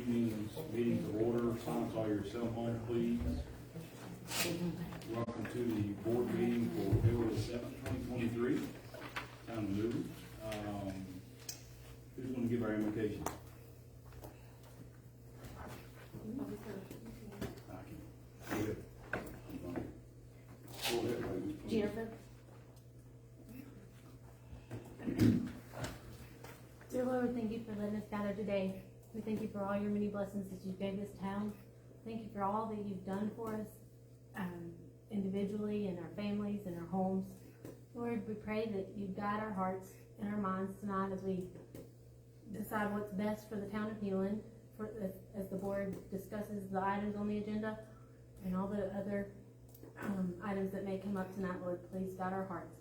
evening's meeting to order. Silence all your cell phones, please. Welcome to the board meeting for February 7th, 2023. Time to move. Who's going to give our invocation? Go ahead. Jennifer. Dear Lord, thank you for letting us gather today. We thank you for all your many blessings that you gave this town. Thank you for all that you've done for us, individually, and our families and our homes. Lord, we pray that you guide our hearts and our minds tonight as we decide what's best for the town of P.1, as the board discusses the items on the agenda and all the other items that may come up tonight. Lord, please guide our hearts.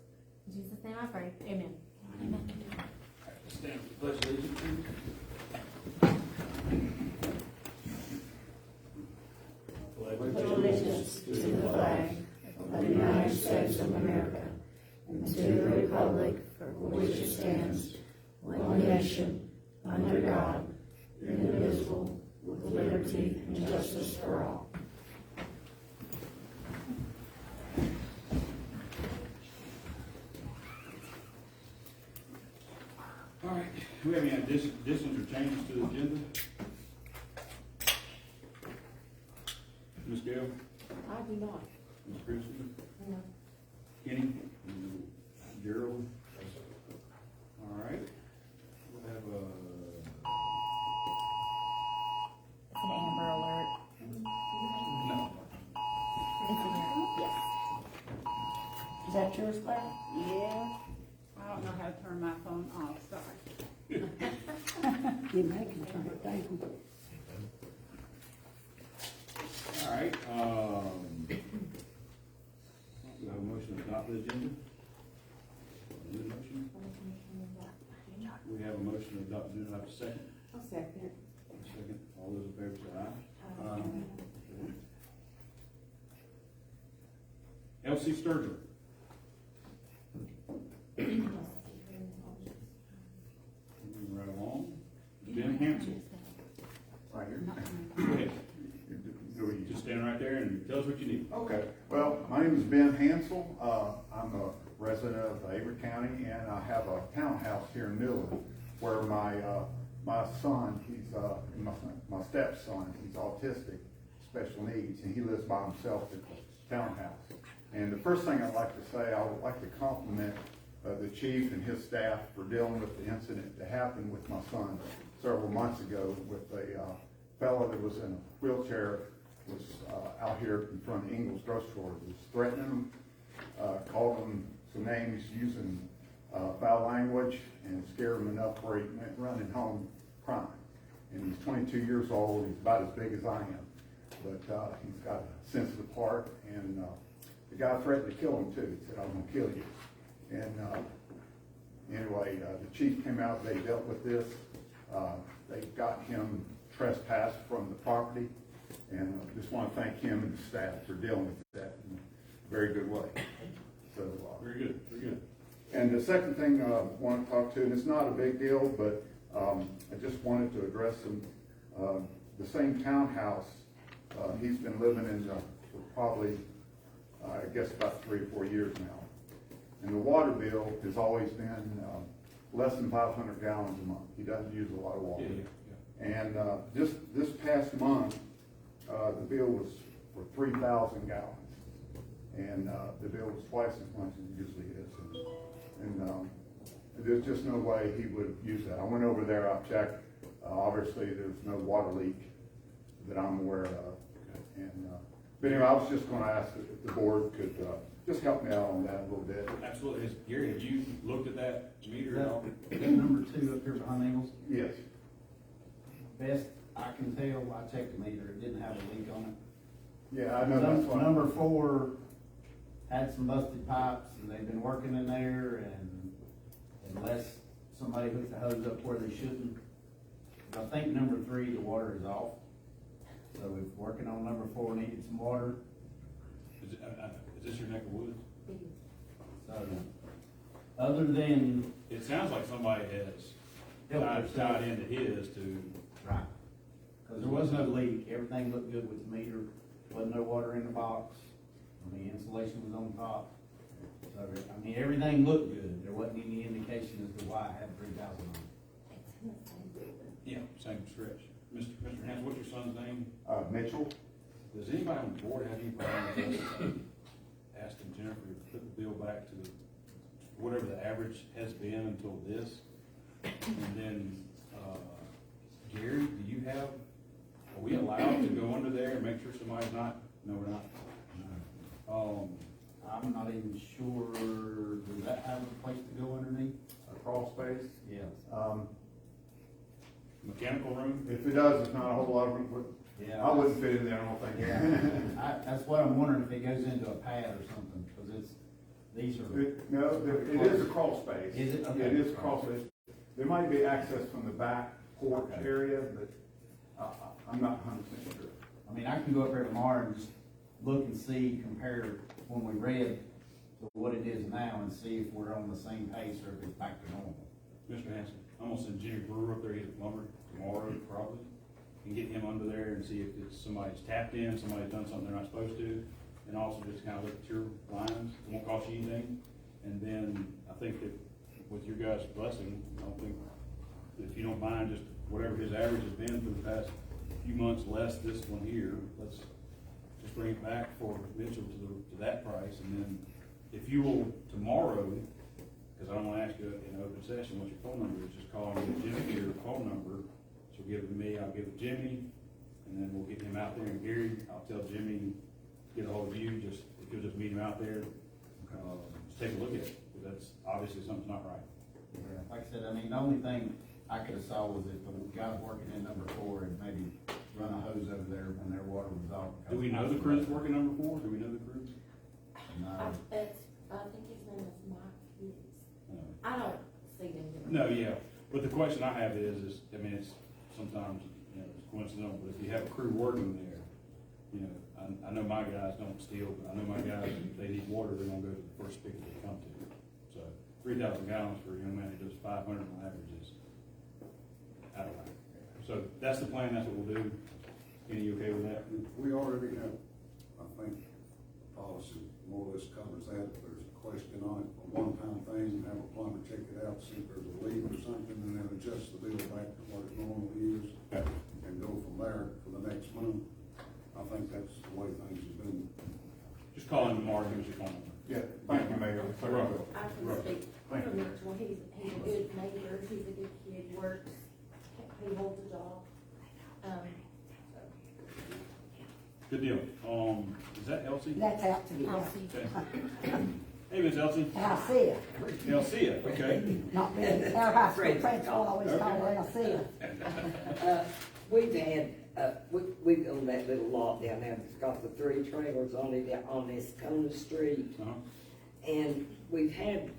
In Jesus' name I pray. Amen. Amen. Stand for the pledge of allegiance. Pledge allegiance to the flag of the United States of America and to the republic for which it stands, one nation, under God, indivisible, with liberty and justice for all. All right. Do we have any additions or changes to the agenda? Ms. Gale? I do not. Ms. Christie? No. Kenny? Gerald? All right. We'll have It's an Amber Alert. no. Yes. Is that yours, Claire? Yeah. I don't know how to turn my phone off, sorry. You may can turn it down. All right. We have a motion to adopt the agenda. Need a motion? We have a motion to adopt. Do you have a second? I'll second. Second. All those in favor say aye. Elsie Sturgeon. Moving right along. Ben Hansel. Right here. Go ahead. Do we Just stand right there and tell us what you need. Okay, well, my name is Ben Hansel. I'm a resident of Avery County, and I have a townhouse here in Millwood where my son, he's my stepson, he's autistic, special needs, and he lives by himself at the townhouse. And the first thing I'd like to say, I would like to compliment the chief and his staff for dealing with the incident that happened with my son several months ago with a fellow that was in a wheelchair, was out here in front of Ingles grocery store, was threatening him, called him some names, using foul language, and scared him enough where he went running home crying. And he's 22 years old. He's about as big as I am, but he's got a sensitive heart. And the guy threatened to kill him too. He said, "I'm gonna kill you." And anyway, the chief came out. They dealt with this. They got him trespassed from the property. And I just want to thank him and the staff for dealing with that in a very good way. So Very good. Very good. and the second thing I want to talk to, and it's not a big deal, but I just wanted to address him. The same townhouse he's been living in for probably, I guess, about 3 or 4 years now. And the water bill has always been less than 500 gallons a month. He doesn't use a lot of water. Yeah. And just this past month, the bill was for 3,000 gallons. And the bill was twice as much as it usually is. And there's just no way he would use that. I went over there, I checked. Obviously, there's no water leak that I'm aware of. And but anyway, I was just going to ask if the board could just help me out on that a little bit. Absolutely. Gary, have you looked at that meter at all? Number 2 up here behind Ingles. Yes. Best I can tell, I checked the meter, it didn't have a leak on it. Yeah, I know that's what. Number 4 had some busted pipes, and they've been working in there, and unless somebody hooks the hose up where they shouldn't. I think number 3, the water is off. So we're working on number 4, needed some water. Is this your neck of woods? So, other than, It sounds like somebody has tied into his to, right, because was no leak, everything looked good with the meter, wasn't no water in the box, I mean, insulation was on top. So, I mean, everything looked good, there wasn't any indication as to why it had 3,000 on it. Yeah, same stretch. Mr. Hans, what's your son's name? Mitchell, Does anybody on the board have any problem with us asking Jennifer to put the bill back to whatever the average has been until this? And then, Gary, do you have, are we allowed to go under there and make sure somebody's not, no, we're not? I'm not even sure, does that have a place to go underneath? a crawl space. Yes. Mechanical room? If it does, it's not a whole lot of room. Yeah. I wouldn't fit in there, I don't think. Yeah, that's what I'm wondering, if it goes into a pad or something, because it's, these are. No, it is a crawl space. Is it? Okay. It is a crawl space. There might be access from the back porch Okay. area, but I'm not 100% sure. I mean, I can go up there tomorrow and just look and see, compare when we read to what it is now and see if we're on the same pace or if it's back to normal. Mr. Hanson, I'm gonna send Jimmy Brewer up there, he's at lumber tomorrow probably, and get him under there and see if it's somebody's tapped in, somebody's done something they're not supposed to, and also just kind of look at your lines, it won't cost you anything. And then I think that with your guys' blessing, I don't think, if you don't mind, just whatever his average has been for the past few months, less this one here, let's just bring it back for Mitchell to that price, and then if you will tomorrow, because I don't want to ask you in open session what your phone number is, just call and give Jimmy your phone number. She'll give it to me, I'll give it to Jimmy, and then we'll get him out there. And Gary, I'll tell Jimmy, get a hold of you, just, if you'll just meet him out there, just take a look at it, because that's obviously something's not right. Yeah, like I said, I mean, the only thing I could have saw was if the guys working in number 4 and maybe run a hose over there when their water was off. Do we know the crew that's working number 4? Do we know the crew? No. I think his name is Mike Hughes. I don't see them doing. No, yeah, but the question I have is, I mean, it's sometimes, you know, it's coincidental, but if you have a crew working there, you know, I know my guys don't steal, but I know my guys, if they need water, they're gonna go to the first spigot they come to. So 3,000 gallons for a young man who does 500 on average is out of whack. So that's the plan, that's what we'll do. Kenny, you okay with that? We already have, I think, policy more or less covers that. If there's a question on it, a one-time thing, have a plumber check it out, see if there's a leak or something, and then adjust the bill back to what it normally is, Okay. and go from there for the next month. I think that's the way things have been. Just call him tomorrow, give us your phone number. Yeah, thank you, Mayor. Right. I can Right. speak Thank for you. Mitchell, he's a good neighbor, he's a good kid, works, he holds a job. So, Good deal. Is that Elsie? That's out to me. Okay. Hey, Miss Elsie. Alcea, Elsia, okay. not me. Our high school principal always called her Alcea. We've had, we've owned that little lot down there that's got the 3 trailers on it on this Kona Street. Uh-huh. And we've had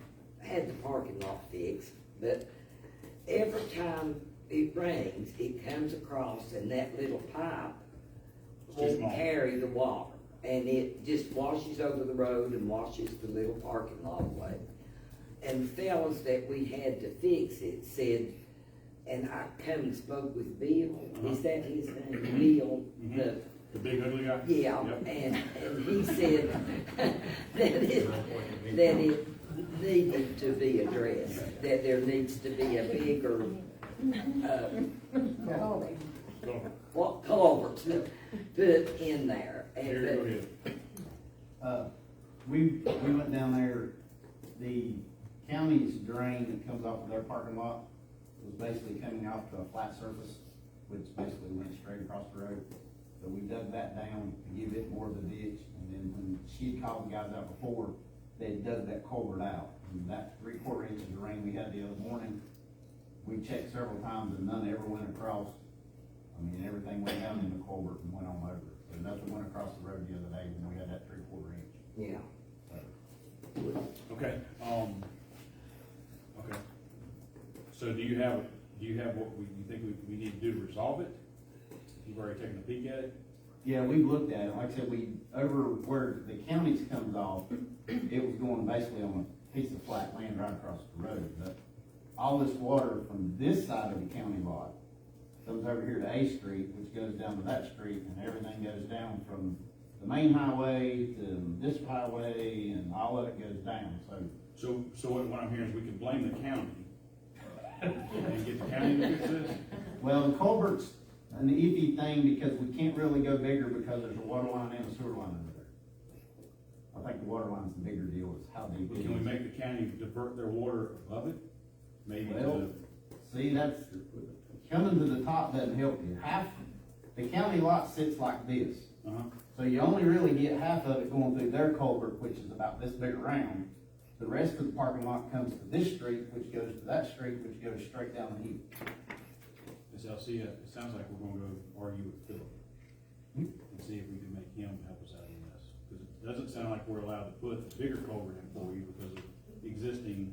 the parking lot fixed, but every time it rains, it comes across and that little pipe It's too won't small. carry the water. And it just washes over the road and washes the little parking lot away. And the fellows that we had to fix it said, and I come and spoke with Bill, is that his name? Bill, Mhm. The big ugly guy? yeah, Yep. and he said that it needed to be addressed, that there needs to be a bigger, Oh, culvert put in there. And Here, go ahead. We went down there, the county's drain that comes off of their parking lot was basically coming off to a flat surface, which basically went straight across the road. So we dug that down to give it more of a ditch, and then when she called the guys out before, they dug that culvert out. And that 3/4 inches of rain we had the other morning, we checked several times and none ever went across. I mean, everything went down in the culvert and went on over. So nothing went across the road the other day when we had that 3/4 inch. yeah. Okay, okay. So do you have what you think we need to do to resolve it? You've already taken a peek at it? Yeah, we looked at it, like I said, over where the county's comes off, it was going basically on a piece of flat land right across the road, but all this water from this side of the county lot comes over here to A Street, which goes down to that street, and everything goes down from the main highway to this highway, and all of it goes down, so. So what I'm hearing is we can blame the county and get the county to fix this? Well, the culvert's an iffy thing because we can't really go bigger because there's a water line and a sewer line under there. I think the water line's the bigger deal, is how deep it is. Can we make the county divert their water above it? Maybe Well, to, see, that's, coming to the top doesn't help you. Half, the county lot sits like this. So you only really get half of it going through their culvert, which is about this big around. The rest of the parking lot comes to this street, which goes to that street, which goes straight down the hill. Ms. Alcia, it sounds like we're gonna go argue with Philip and see if we can make him help us out in this. Because it doesn't sound like we're allowed to put a bigger culvert in for you because of existing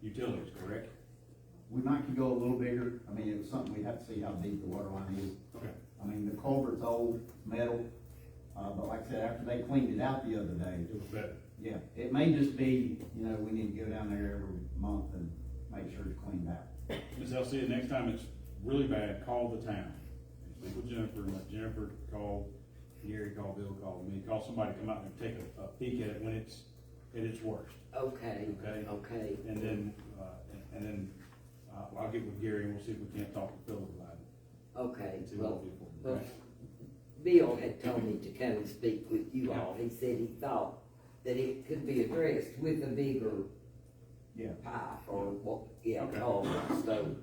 utilities, correct? We might could go a little bigger. I mean, it's something we'd have to see how deep the water line is. Okay. I mean, the culvert's old, metal, but like I said, after they cleaned it out the other day, It was better. yeah, it may just be, you know, we need to go down there every month and make sure it's cleaned out. Ms. Alcia, next time it's really bad, call the town. Speak with Jennifer, and let Jennifer call, Gary call, Bill call me, call somebody to come out and take a peek at it when it's at its worst. Okay, Okay. okay. And then, I'll get with Gary and we'll see if we can't talk to Philip about it. Okay, See what well, we can do. well, Okay? Bill had told me to come and speak with you all. He said he thought that it could be addressed with a bigger Yeah. pipe or what, yeah, Okay. culvert. So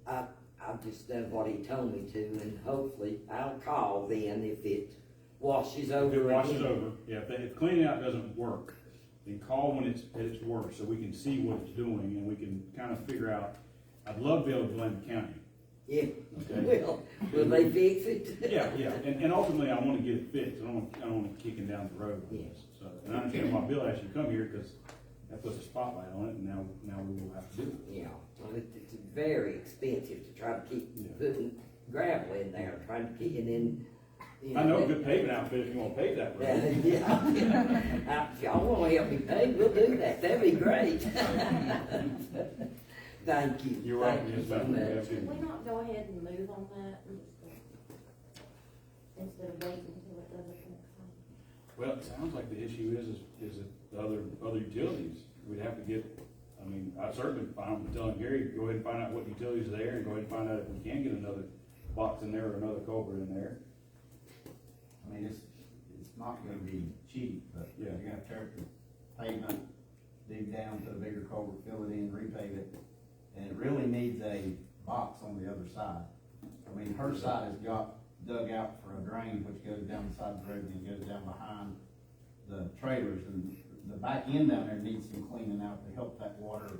I've just done what he told me to, and hopefully I'll call then if it washes over. If it washes again. over, yeah, if cleaning out doesn't work, then call when it's at its worst, so we can see what it's doing and we can kind of figure out. I'd love to be able to blame the county. Yeah, Okay. will they fix it? Yeah, and ultimately I wanna get it fixed, I don't want it kicking down the road on this, so. And I understand why Bill asked you to come here, cause that puts a spotlight on it, and now we will have to do it. Yeah, well, it's very expensive to try to keep Yeah. putting gravel in there, trying to keep it in. You I know a that- good paving outfit if you wanna pave that road. Yeah. If y'all wanna help me pay, we'll do that, that'd be great. Thank you. You're right, Thank you yes, so ma'am. much. Yes, Can ma'am. we not go ahead and move on that and just go, instead of waiting until it does it next time? Well, it sounds like the issue is that the other utilities, we'd have to get, I mean, I certainly fine with telling Gary, go ahead and find out what utilities are there, and go ahead and find out if we can get another box in there or another culvert in there. I mean, it's not gonna be cheap, but Yeah. you're gonna tear the pavement, dig down to a bigger culvert, fill it in, repave it. And it really needs a box on the other side. I mean, her side has got dug out for a drain, which goes down the side of the road and goes down behind the trailers. And the back end down there needs some cleaning out to help that water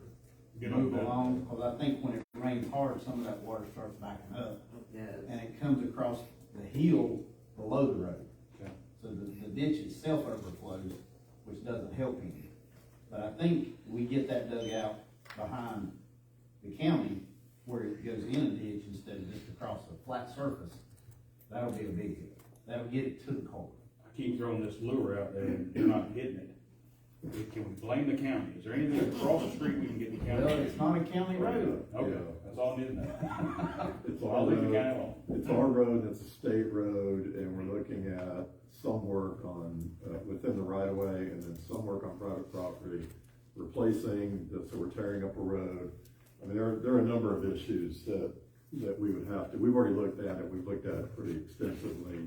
Get move on that. along. Cause I think when it rains hard, some of that water starts backing up. Yeah. And it comes across the hill below the road. Okay. So the ditch itself overflows, which doesn't help any. But I think we get that dug out behind the county where it goes in a ditch instead of just across a flat surface. That'll be a big hit. That'll get it to the culvert. I keep throwing this lure out there, and you're not hitting it. Can we blame the county? Is there anything across the street we can get the county? Well, it's not a county road. Okay, that's all I need to know. It's I'll our leave the road, county alone. it's our road, it's a state road, and we're looking at some work on, within the right of way, and then some work on private property, replacing, so we're tearing up a road. I mean, there are a number of issues that we would have to, we've already looked at it, we've looked at it pretty extensively,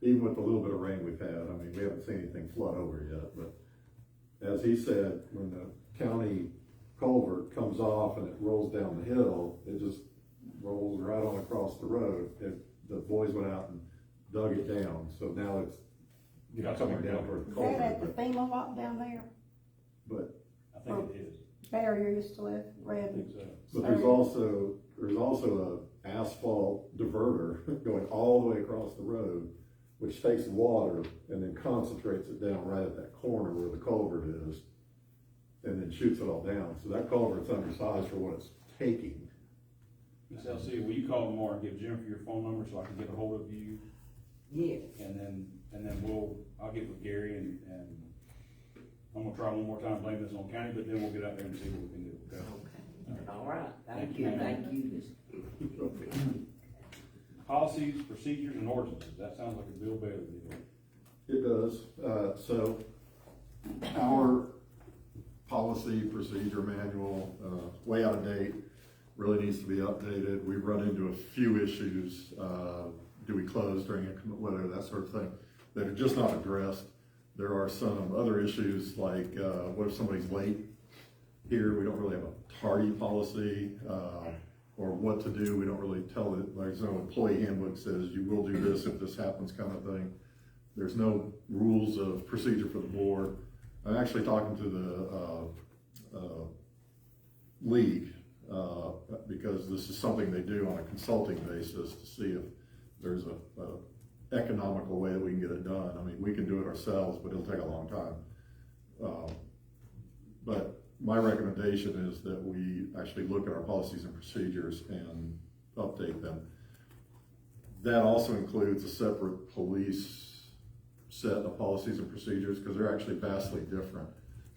even with the little bit of rain we've had. I mean, we haven't seen anything flood over yet, but as he said, when the county culvert comes off and it rolls down the hill, it just rolls right on across the road. The boys went out and dug it down, so now it's, you know, Got coming somewhere down down. toward the Is that at the culvert, FEMA lot down there? but I think it is. Barrier used to live, I Red. think so. But there's also a asphalt diverter going all the way across the road, which takes water and then concentrates it down right at that corner where the culvert is, and then shoots it all down. So that culvert's undersized for what it's taking. Ms. LC, will you call tomorrow and give Jennifer your phone number so I can get a hold of you? Yes. And then I'll get with Gary and I'm gonna try one more time, blame this on county, but then we'll get out there and see what we can do, okay? Okay. All right, thank you. Policies, procedures, and ordinances, that sounds like a Bill Bailey deal. It does, so our policy procedure manual, way out of date, really needs to be updated. We've run into a few issues, do we close during inclement weather, that sort of thing, that are just not addressed. There are some other issues like, what if somebody's late here? We don't really have a tardy policy, or what to do. We don't really tell it, like, there's no employee handbook says you will do this if this happens kind of thing. There's no rules of procedure for the board. I'm actually talking to the league, because this is something they do on a consulting basis to see if there's a economical way that we can get it done. I mean, we can do it ourselves, but it'll take a long time. But my recommendation is that we actually look at our policies and procedures and update them. That also includes a separate police set of policies and procedures, because they're actually vastly different.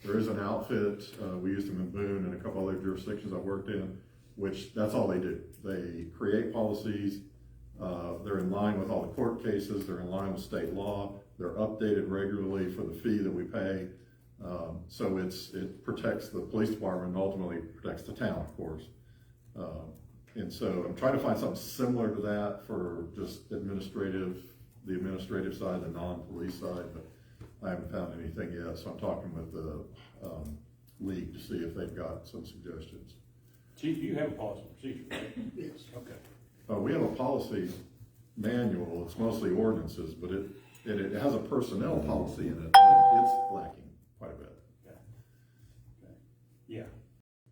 There is an outfit, we used them in Boone and a couple other jurisdictions I worked in, which that's all they do. They create policies, they're in line with all the court cases, they're in line with state law, they're updated regularly for the fee that we pay. So it protects the police department and ultimately protects the town, of course. And so I'm trying to find something similar to that for just the administrative side, the non-police side, but I haven't found anything yet. So I'm talking with the league to see if they've got some suggestions. Chief, you have a policy procedure, right? Yes. Okay. We have a policy manual. It's mostly ordinances, but it has a personnel policy in it, but it's lacking quite a bit. Okay. Yeah,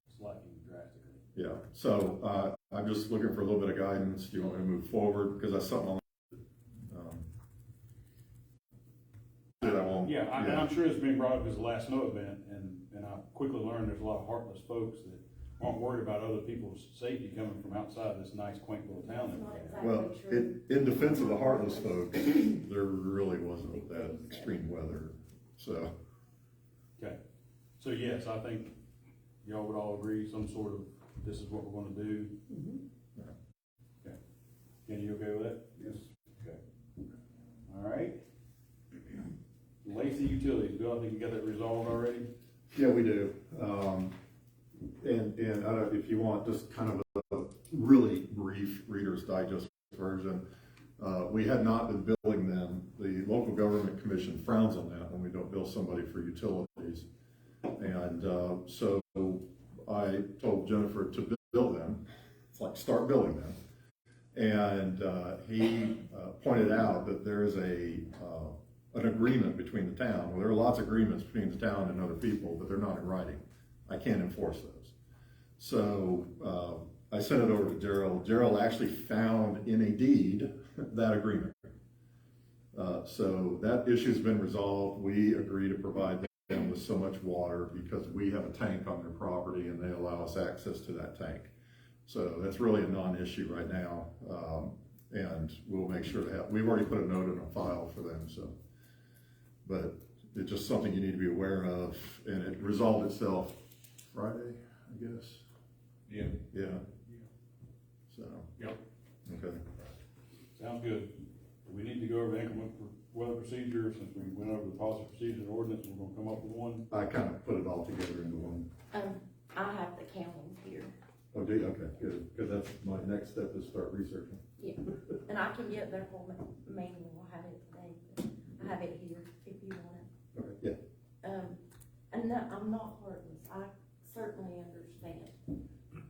it's lacking drastically. Yeah, so I'm just looking for a little bit of guidance. Do you want me to move forward? Because that's something that I won't. Yeah, and I'm sure it's been brought up as the last snow event, and I quickly learned there's a lot of heartless folks that aren't worried about other people's safety coming from outside this nice quaint little town that we have. Well, in defense of the heartless folks, there really wasn't that extreme weather, so. Okay, so yes, I think y'all would all agree some sort of, this is what we're gonna do. Okay, Kenny, you okay with that? Yes. Okay. All right. Lacey Utilities, Bill, I think you got that resolved already? Yeah, we do. And I don't know if you want just kind of a really brief Reader's Digest version. We had not been billing them. The local government commission frowns on that when we don't bill somebody for utilities. And so I told Jennifer to bill them. It's like, start billing them. And he pointed out that there is an agreement between the town. Well, there are lots of agreements between the town and other people, but they're not in writing. I can't enforce those. So I sent it over to Gerald. Gerald actually found in a deed that agreement. So that issue's been resolved. We agree to provide them with so much water because we have a tank on their property and they allow us access to that tank. So that's really a non-issue right now. And we'll make sure to have, we've already put a note in a file for them, so. But it's just something you need to be aware of, and it resolved itself Friday, I guess. Yeah. Yeah. So. Yep. Okay. Sounds good. We need to go over the inclement weather procedure. Since we went over the policy procedure and ordinance, we're gonna come up with one. I kind of put it all together into one. I have the calendar here. Oh, do you? Okay, good, because that's my next step is start researching. Yeah, and I can get their whole manual. I have it today. I have it here if you want it. Okay, yeah. And no, I'm not heartless. I certainly understand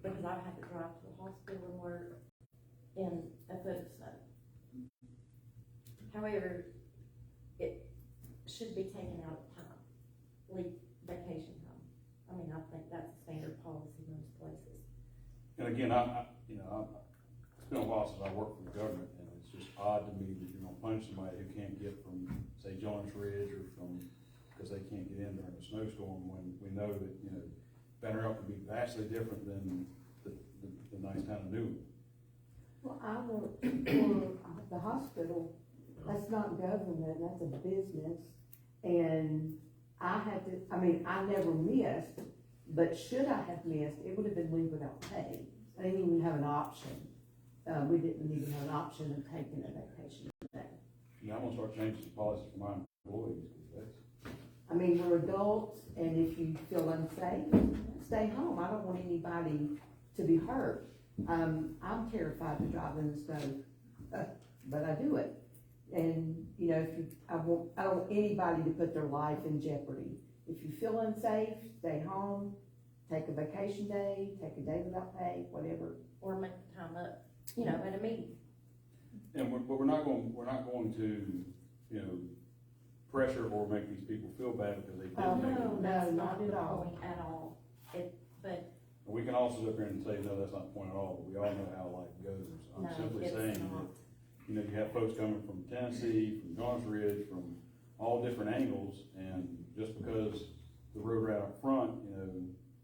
because I had to drive to the hospital and work in a foot of snow. However, it should be taken out of time, leave vacation time. I mean, I think that's a standard policy most places. And again, it's been a while since I worked for the government, and it's just odd to me that you're gonna punish somebody who can't get from, say, Jones Ridge or from, because they can't get in during a snowstorm, when we know that, Banner Elk can be vastly different than the nice town of Newell. Well, I work for the hospital. That's not government, that's a business. And I never missed But should I have missed, it would have been leave without pay. I didn't even have an option. We didn't even have an option of taking a vacation day. Yeah, I'm gonna start changing the policy for my employees, 'cause that's, I mean, we're adults, and if you feel unsafe, stay home. I don't want anybody to be hurt. I'm terrified to drive in the snow, but I do it. And, you know, I don't want anybody to put their life in jeopardy. If you feel unsafe, stay home, take a vacation day, take a day without pay, whatever. Or make the time up, you know, at a meeting. and but we're not going to, you know, pressure or make these people feel bad because they Oh, didn't make it. no, That's not the at all. point at all. But We can also sit up here and say, no, that's not the point at all, but we all know how life goes. I'm no, simply it's saying that, not. you know, you have folks coming from Tennessee, from Johns Ridge, from all different angles, and just because the road right up front, you know,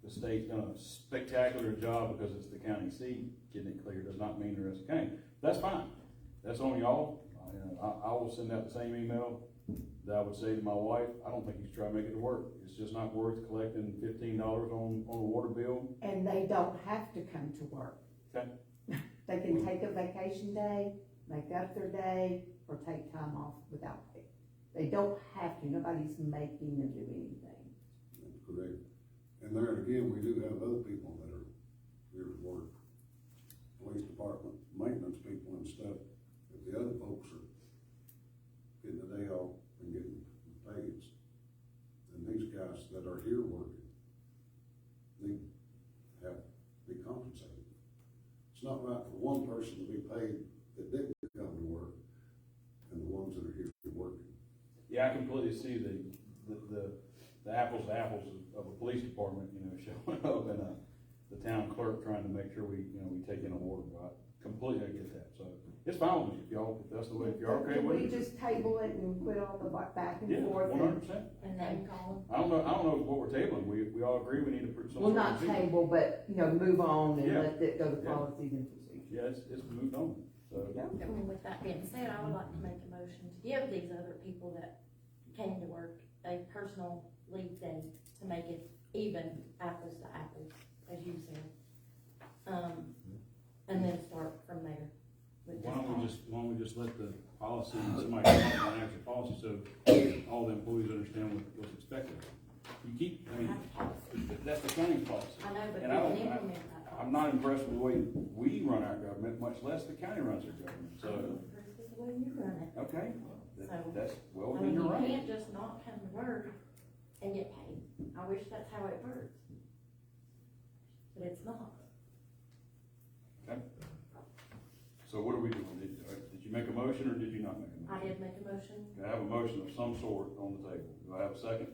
the state's done a spectacular job because it's the county seat, getting it clear, does not mean the rest of the county. That's fine, that's on y'all. I will send out the same email that I would say to my wife, I don't think you should try to make it to work. It's just not worth collecting $15 on a water bill. And they don't have to come to work. Okay. They can take a vacation day, make up their day, or take time off without pay. They don't have to, nobody's making them do anything. That's correct. And there again, we do have other people that are here to work. Police department, maintenance people and stuff. If the other folks are getting a day off and getting paid, then these guys that are here working need to have, be compensated. It's not right for one person to be paid that didn't come to work and the ones that are here working. Yeah, I completely see the apples to apples of a police department, you know, showing up and the town clerk trying to make sure we take in a water bill. I completely get that, so it's fine with me, if that's the way, if you're okay Can with we it. just table it and quit all the back Yeah, and forth? 100%. And name calling. I don't know what we're tabling, we all agree we need to put some. Well, sort of not procedure. table, but, you know, move on and Yeah. let it go to Yeah. policies and procedures. Yeah, it's moved on, so. And with that being said, I would like to make a motion to give these other people that came to work a personal leave day to make it even apples to apples, as you said. And then start from there. with Why this don't we just let the policy, somebody come up with an actual policy, so all the employees understand what's expected. You keep, I mean, that's the county policy. I know, but And we I can don't- implement that. I'm not impressed with the way we run our government, much less the county runs their government, so, This is the way you run it. okay, So, that's, well, I then mean, you're you right. can't just not come to work and get paid. I wish that's how it works. But it's not. Okay. So what are we doing? Did you make a motion or did you not make a motion? I did make a motion. I have a motion of some sort on the table. Do I have a second?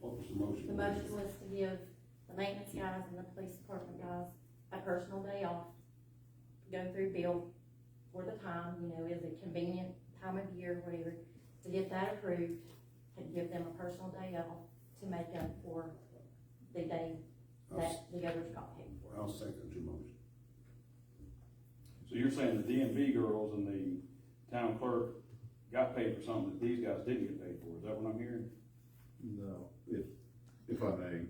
What was the motion? The motion was to give the maintenance guys and the police department guys a personal day off, go through bill for the time, you know, is it convenient time of year, whatever, to get that approved, to give them a personal day off to make up for the day that the others got paid for. I'll second your motion. So you're saying the DMV girls and the town clerk got paid for something that these guys didn't get paid for, is that what I'm hearing? No, if I may,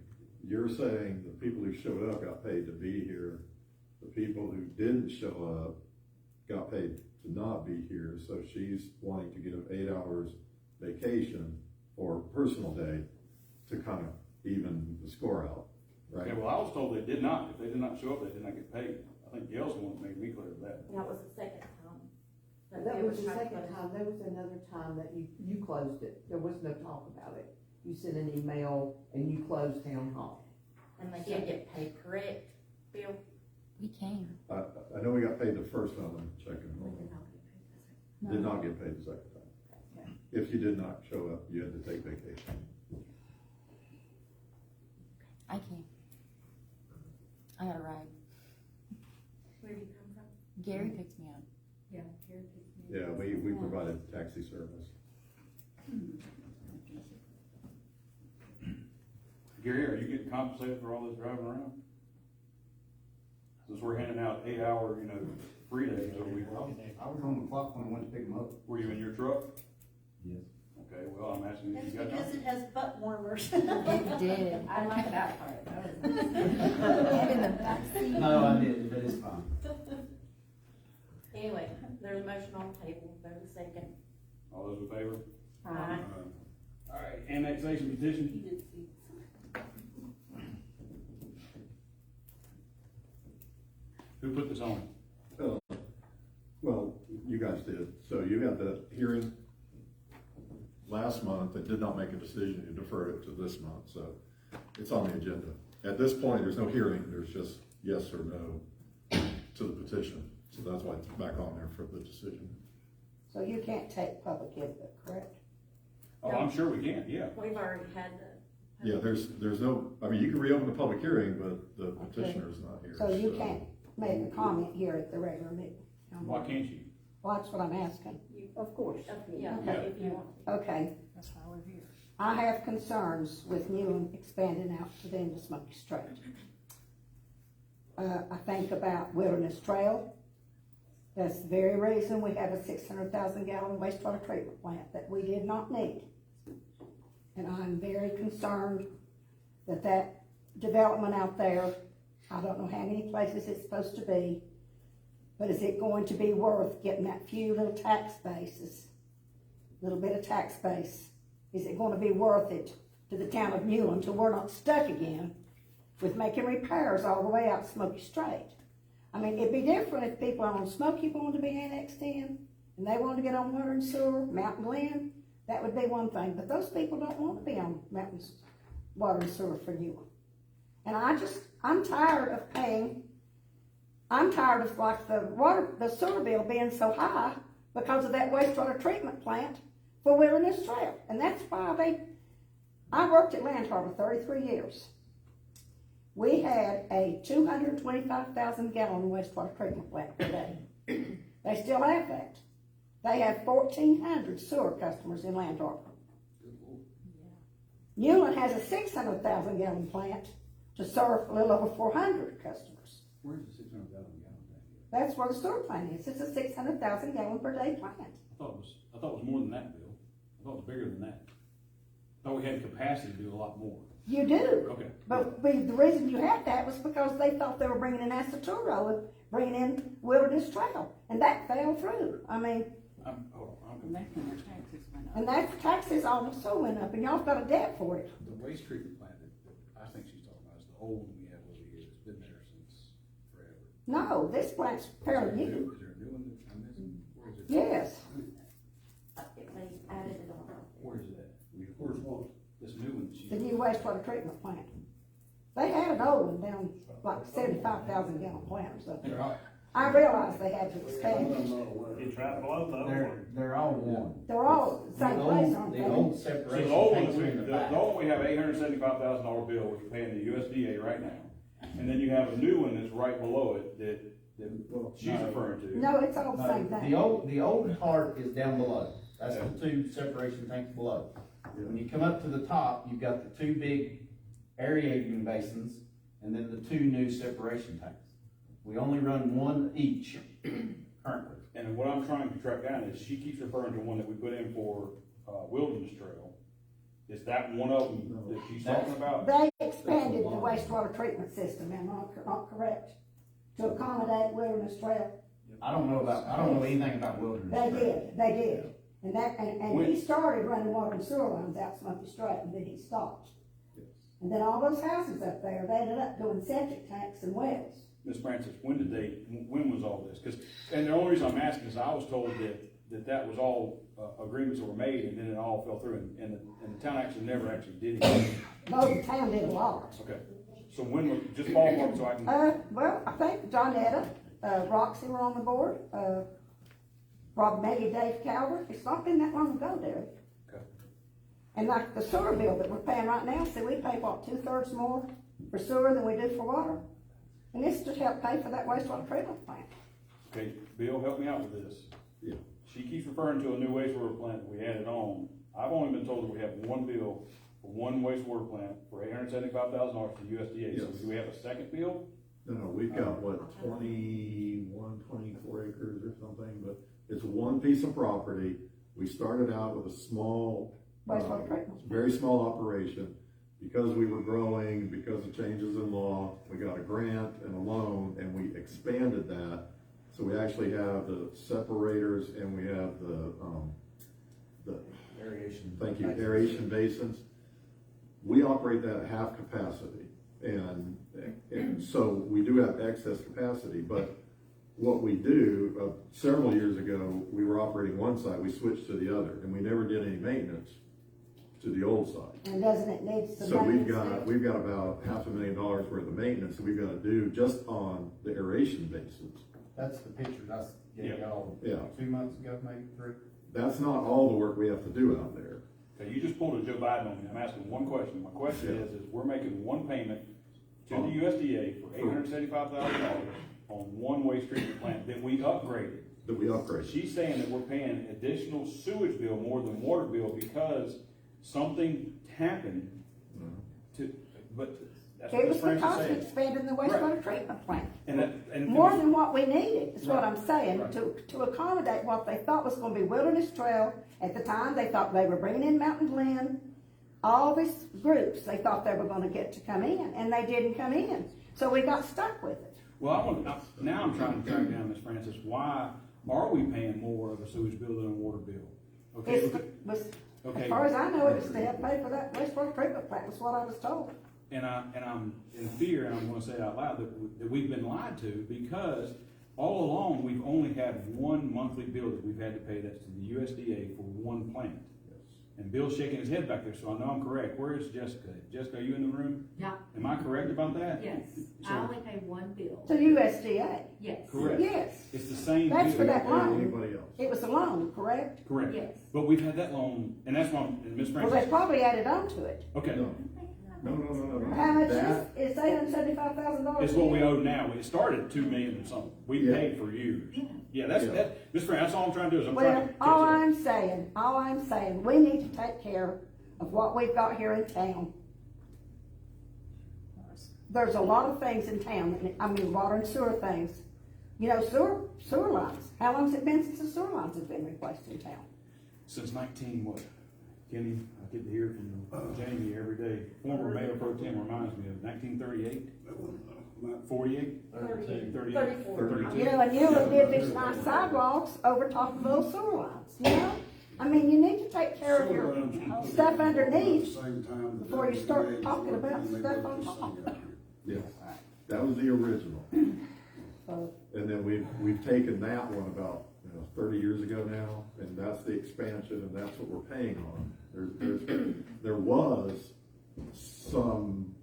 you're saying the people who showed up got paid to be here. The people who didn't show up got paid to not be here, so she's wanting to give 8 hours vacation or personal day to kind of even the score out, right? Okay, well, I was told they did not, if they did not show up, they did not get paid. I think Gail's the one that made me clear of that. That was the second time. That it was the tried to second close. time, there was another time that you closed it, there was no talk about it. You sent an email and you closed town hall. And they did get paid, correct, Bill? We can. I know we got paid the first time, I'm checking. We did not get paid the second. Did not get paid the second time. If you did not show up, you had to take vacation. I can. I had a ride. Where do you come from? Gary picked me up. Yeah, here it is. Yeah, we provided taxi service. Gary, are you getting compensated for all this driving around? Since we're handing out 8 hour, free days over week. I was on the clock when I went to pick them up. Were you in your truck? Yes. Okay, well, I'm asking if That's you got because time. it has butt warmers. It did. I like that part, that was. And in the back seat. No, I didn't, but it's fine. Anyway, there's a motion on the table, there's a second. All those in favor? Aye. All right, annexation petition. You did see. Who put this on? Well, you guys did, so you had the hearing last month and did not make a decision to defer it to this month, so it's on the agenda. At this point, there's no hearing, there's just yes or no to the petition, so that's why it's back on there for the decision. So you can't take public input, correct? Oh, I'm sure we can, yeah. We've already had the. Yeah, there's no, I mean, you can reopen the public hearing, but the petitioner's not here. So you can't make a comment here at the regular meeting? Why can't you? Well, that's what I'm asking. Of course. Yeah, Okay. if you want. Okay. That's why we're here. I have concerns with Newland expanding out to the end of Smoky Strait. I think about Wilderness Trail. That's the very reason we have a 600,000 gallon wastewater treatment plant that we did not need. And I'm very concerned that that development out there, I don't know how many places it's supposed to be, but is it going to be worth getting that few little tax bases, little bit of tax base? Is it going to be worth it to the town of Newland till we're not stuck again with making repairs all the way out Smoky Strait? I mean, it'd be different if people on Smoky wanted to be annexed in and they wanted to get on water and sewer, Mountain Glen, that would be one thing. But those people don't want to be on mountain water and sewer for Newland. And I'm tired of paying. I'm tired of like the sewer bill being so high because of that wastewater treatment plant for Wilderness Trail. And that's why I worked at Land Harbor 33 years. We had a 225,000 gallon wastewater treatment plant per day. They still have that. They have 1,400 sewer customers in Land Harbor. Newland has a 600,000 gallon plant to serve a little over 400 customers. Where's the 600,000 gallon tank? That's where the sewer plant is. It's a 600,000 gallon per day plant. I thought it was more than that, Bill. I thought it was bigger than that. I thought we had capacity to do a lot more. You do. Okay. But the reason you had that was because they thought they were bringing in Asseturo, bringing in Wilderness Trail, and that fell through. I mean, And that's when their taxes went up. and that taxes also went up, and y'all got a debt for it. The waste treatment plant that I think she's talking about is the old one we have over here. It's been there since forever. No, this plant's fairly new. Is there a new one that I'm missing? Where is it? Yes. They added it on. Where is it at? Where's what? This new one that she's. The new wastewater treatment plant. They had an old one down like 75,000 gallon plant or something. I realized they had to I'm expand. not aware. It's right below the other one. They're all one. They're all the same place, aren't The they? old So separation the old tanks one, are in the back. the old one, we have $875,000 bill, which we're paying the USDA right now. And then you have a new one that's right below it that she's referring to. No, it's all the No, same thing. the old part is down below. That's the two separation tanks below. When you come up to the top, you've got the two big aerating basins and then the two new separation tanks. We only run one each currently. And what I'm trying to track down is she keeps referring to one that we put in for, Wilderness Trail. Is that one of them that she's talking about? They expanded the wastewater treatment system, am I not correct? To accommodate Wilderness Trail. I don't know anything about Wilderness They Trail. did. And he started running water and sewer lines out Smoky Strait, and then he stopped. And then all those houses up there, they ended up doing septic tanks and wells. Ms. Francis, when was all this? And the only reason I'm asking is I was told that was all, agreements that were made and then it all fell through and the town actually never actually did anything. No, the town did a lot. Okay, so when was, just ballpark so I can. Well, I think Johnetta, Roxy were on the board, Rob Maggie, Dave Calvert. It's not been that long ago, Derek. Okay. And like the sewer bill that we're paying right now, see, we pay what, 2/3 more for sewer than we do for water? And this to help pay for that wastewater treatment plant. Okay, Bill, help me out with this. Yeah. She keeps referring to a new wastewater plant that we added on. I've only been told that we have one bill for one wastewater plant for $875,000 to USDA. So Yes. do we have a second bill? No, we've got, 24 acres or something, but it's one piece of property We started out with a small, Wastewater treatment. very small operation. Because we were growing, because of changes in law, we got a grant and a loan, and we expanded that. So we actually have the separators and we have the Aeration. thank you, aeration basins. We operate that at half capacity, and so we do have excess capacity, but what we do, several years ago, we were operating one side, we switched to the other, and we never did any maintenance to the old side. And doesn't it need some So maintenance? we've got about $500,000 worth of maintenance that we've gotta do just on the aeration basins. That's the pictures I gave y'all Yeah. 2 months ago, maybe 3. That's not all the work we have to do out there. Okay, you just pulled a Joe Biden on me. I'm asking one question. My question Yeah. is we're making one payment to the USDA for $875,000 on one waste treatment plant that we upgraded. That we upgrade. She's saying that we're paying additional sewage bill more than water bill because something happened to, but that's what It was Ms. Francis because we said. expanded the wastewater treatment plant. And More than what we needed, is what Right. I'm saying, Right. to accommodate what they thought was gonna be Wilderness Trail. At the time, they thought they were bringing in Mountain Glen, all these groups, they thought they were gonna get to come in, and they didn't come in. So we got stuck with it. Well, now I'm trying to track down, Ms. Francis, why are we paying more of a sewage bill than a water bill? Okay, It's, because- was, okay. as far as I know, it was to help pay for that wastewater treatment plant, was what I was told. And I'm in fear, and I'm gonna say it out loud, that we've been lied to, because all along, we've only had one monthly bill that we've had to pay, that's to the USDA for one plant. And Bill's shaking his head back there, so I know I'm correct. Where is Jessica? Jessica, are you in the room? Yeah, Am I correct about that? yes, So- I only pay one bill, To USDA, yes. Correct. yes. It's the same That's for bill. that Or loan. anybody else. It was a loan, correct? Correct. Yes. But we've had that loan, and that's why, and Ms. Well, they Francis, probably added on to it. okay, No. How much That- is $875,000? it's what we owe now. It started at $2 million and something. We Yeah. paid for years. Yeah, Yeah. Ms. Francis, that's all I'm trying to do is I'm trying Well, to. all catch I'm saying, we need to take care of what we've got here in town. There's a lot of things in town, water and sewer things. You know, sewer lines. How long's it been since the sewer lines have been replaced in town? Since 19 what? Kenny, I get to hear from Jamie every day. Former Mayor Pro Tem reminds me of 1938, 48, 32. You know, and you only did these nice sidewalks over top of those sewer lines, you know? I mean, you need to take care of your stuff underneath before you start talking about stuff on top. Yes, that was the original. So, And then we've taken that one about, 30 years ago now, and that's the expansion, and that's what we're paying on. There was some,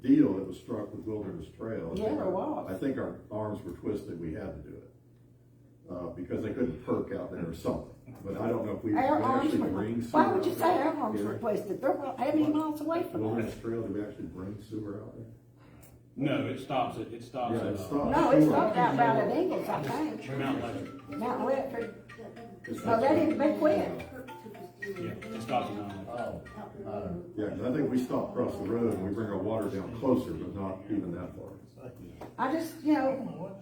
deal that was struck with Wilderness Trail. Yeah, there was. I think our arms were twisted, we had to do it. Because they couldn't perk out there or something, but I don't know if we our arms actually were, bring sewer. why would you out say there. our arms were twisted? They're about 80 miles away from Wilderness us. Trail, did we actually bring sewer out there? No, it stops at. Yeah, it stops. No, it's not out about at Ingles, I think. Mount Electric. Mountain Electric. It's No, not- they didn't, they quit. Yeah, it stops at Mount Electric. Yeah, 'cause I think we stop across the road and we bring our water down closer, but not even that far. I just,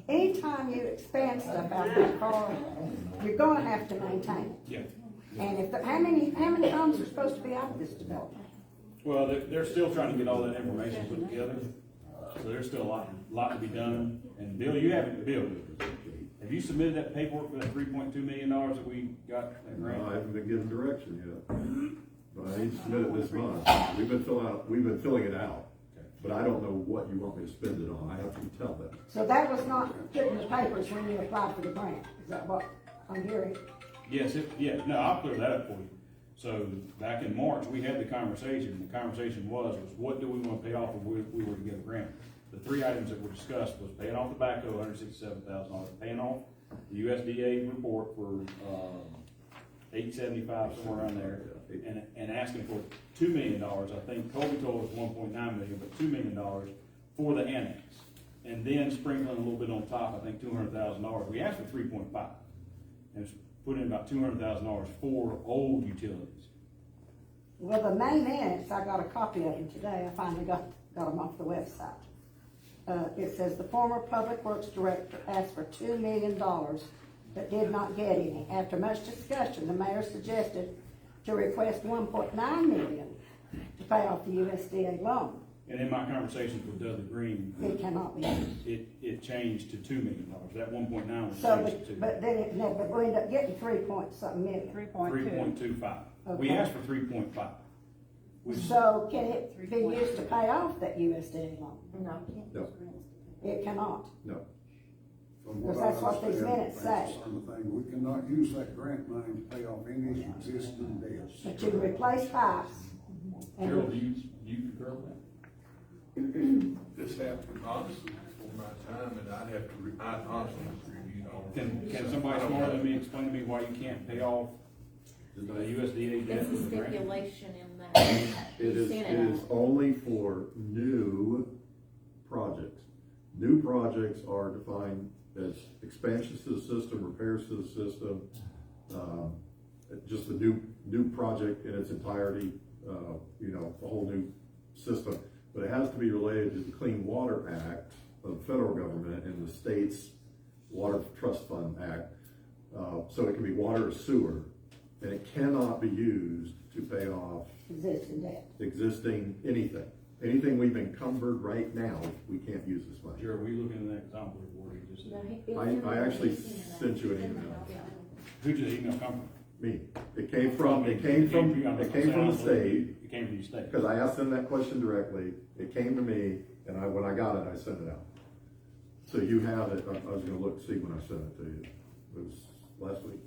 anytime you expand stuff out that far, you're gonna have to maintain it. Yeah. And how many homes are supposed to be out of this development? Well, they're still trying to get all that information put together, so there's still a lot to be done. And Bill, have you submitted that paperwork for that $3.2 million that we got that grant? I haven't been given direction yet, but I need to submit it this month. We've been filling it out, but I don't know what you want me to spend it on. I have to tell them. So that was not put in the papers when you applied for the grant, is that what I'm hearing? Yes, no, I'll clear that up for you. So back in March, we had the conversation. The conversation was what do we want to pay off if we were to get a grant? The three items that were discussed was paying off the backhoe, $167,000, paying off the USDA report for $875, somewhere around there, and asking for $2 million. I think Colby told us $1.9 million, but $2 million for the annex, and then sprinkling a little bit on top. I think $200,000. We asked for 3.5, and put in about $200,000 for old utilities. Well, the main annex, I got a copy of them today, I finally got them off the website. It says the former Public Works Director asked for $2 million but did not get any. After much discussion, the mayor suggested to request 1.9 million to pay off the USDA loan. And in my conversations with Dudley Green, It cannot be used. it changed to $2 million. That 1.9 was So, changed to but then it, no, but we ended up getting 3.something million. 3.2. 3.25. We Okay. asked for 3.5. So can it be used to pay off that USDA loan? No. No. It cannot. No. From Because what that's I what these understand, minutes that's say. the same thing. We cannot use that grant money to pay off any existing debts. But you can replace pipes. Gerald, And do you concur with that? This happened honestly before my time, and I'd honestly review all. Can somebody smarter than me explain to me why you can't pay off the USDA debt It's with a the grant? stipulation in that. It is only for new projects. New projects are defined as expansions to the system, repairs to the system, just a new project in its entirety, a whole new system. But it has to be related to the Clean Water Act of the federal government and the state's Water Trust Fund Act. So it can be water or sewer, and it cannot be used to pay off existing debt. existing anything. Anything we've encumbered right now, we can't use this money. Gerald, were you looking at that example report you just said? I actually sent you an email. Who did the email come from? Me. It came from the state, It came from the state. because I asked them that question directly. It came to me, and when I got it, I sent it out. So you have it. I was gonna look, see when I sent it to you. It was last week.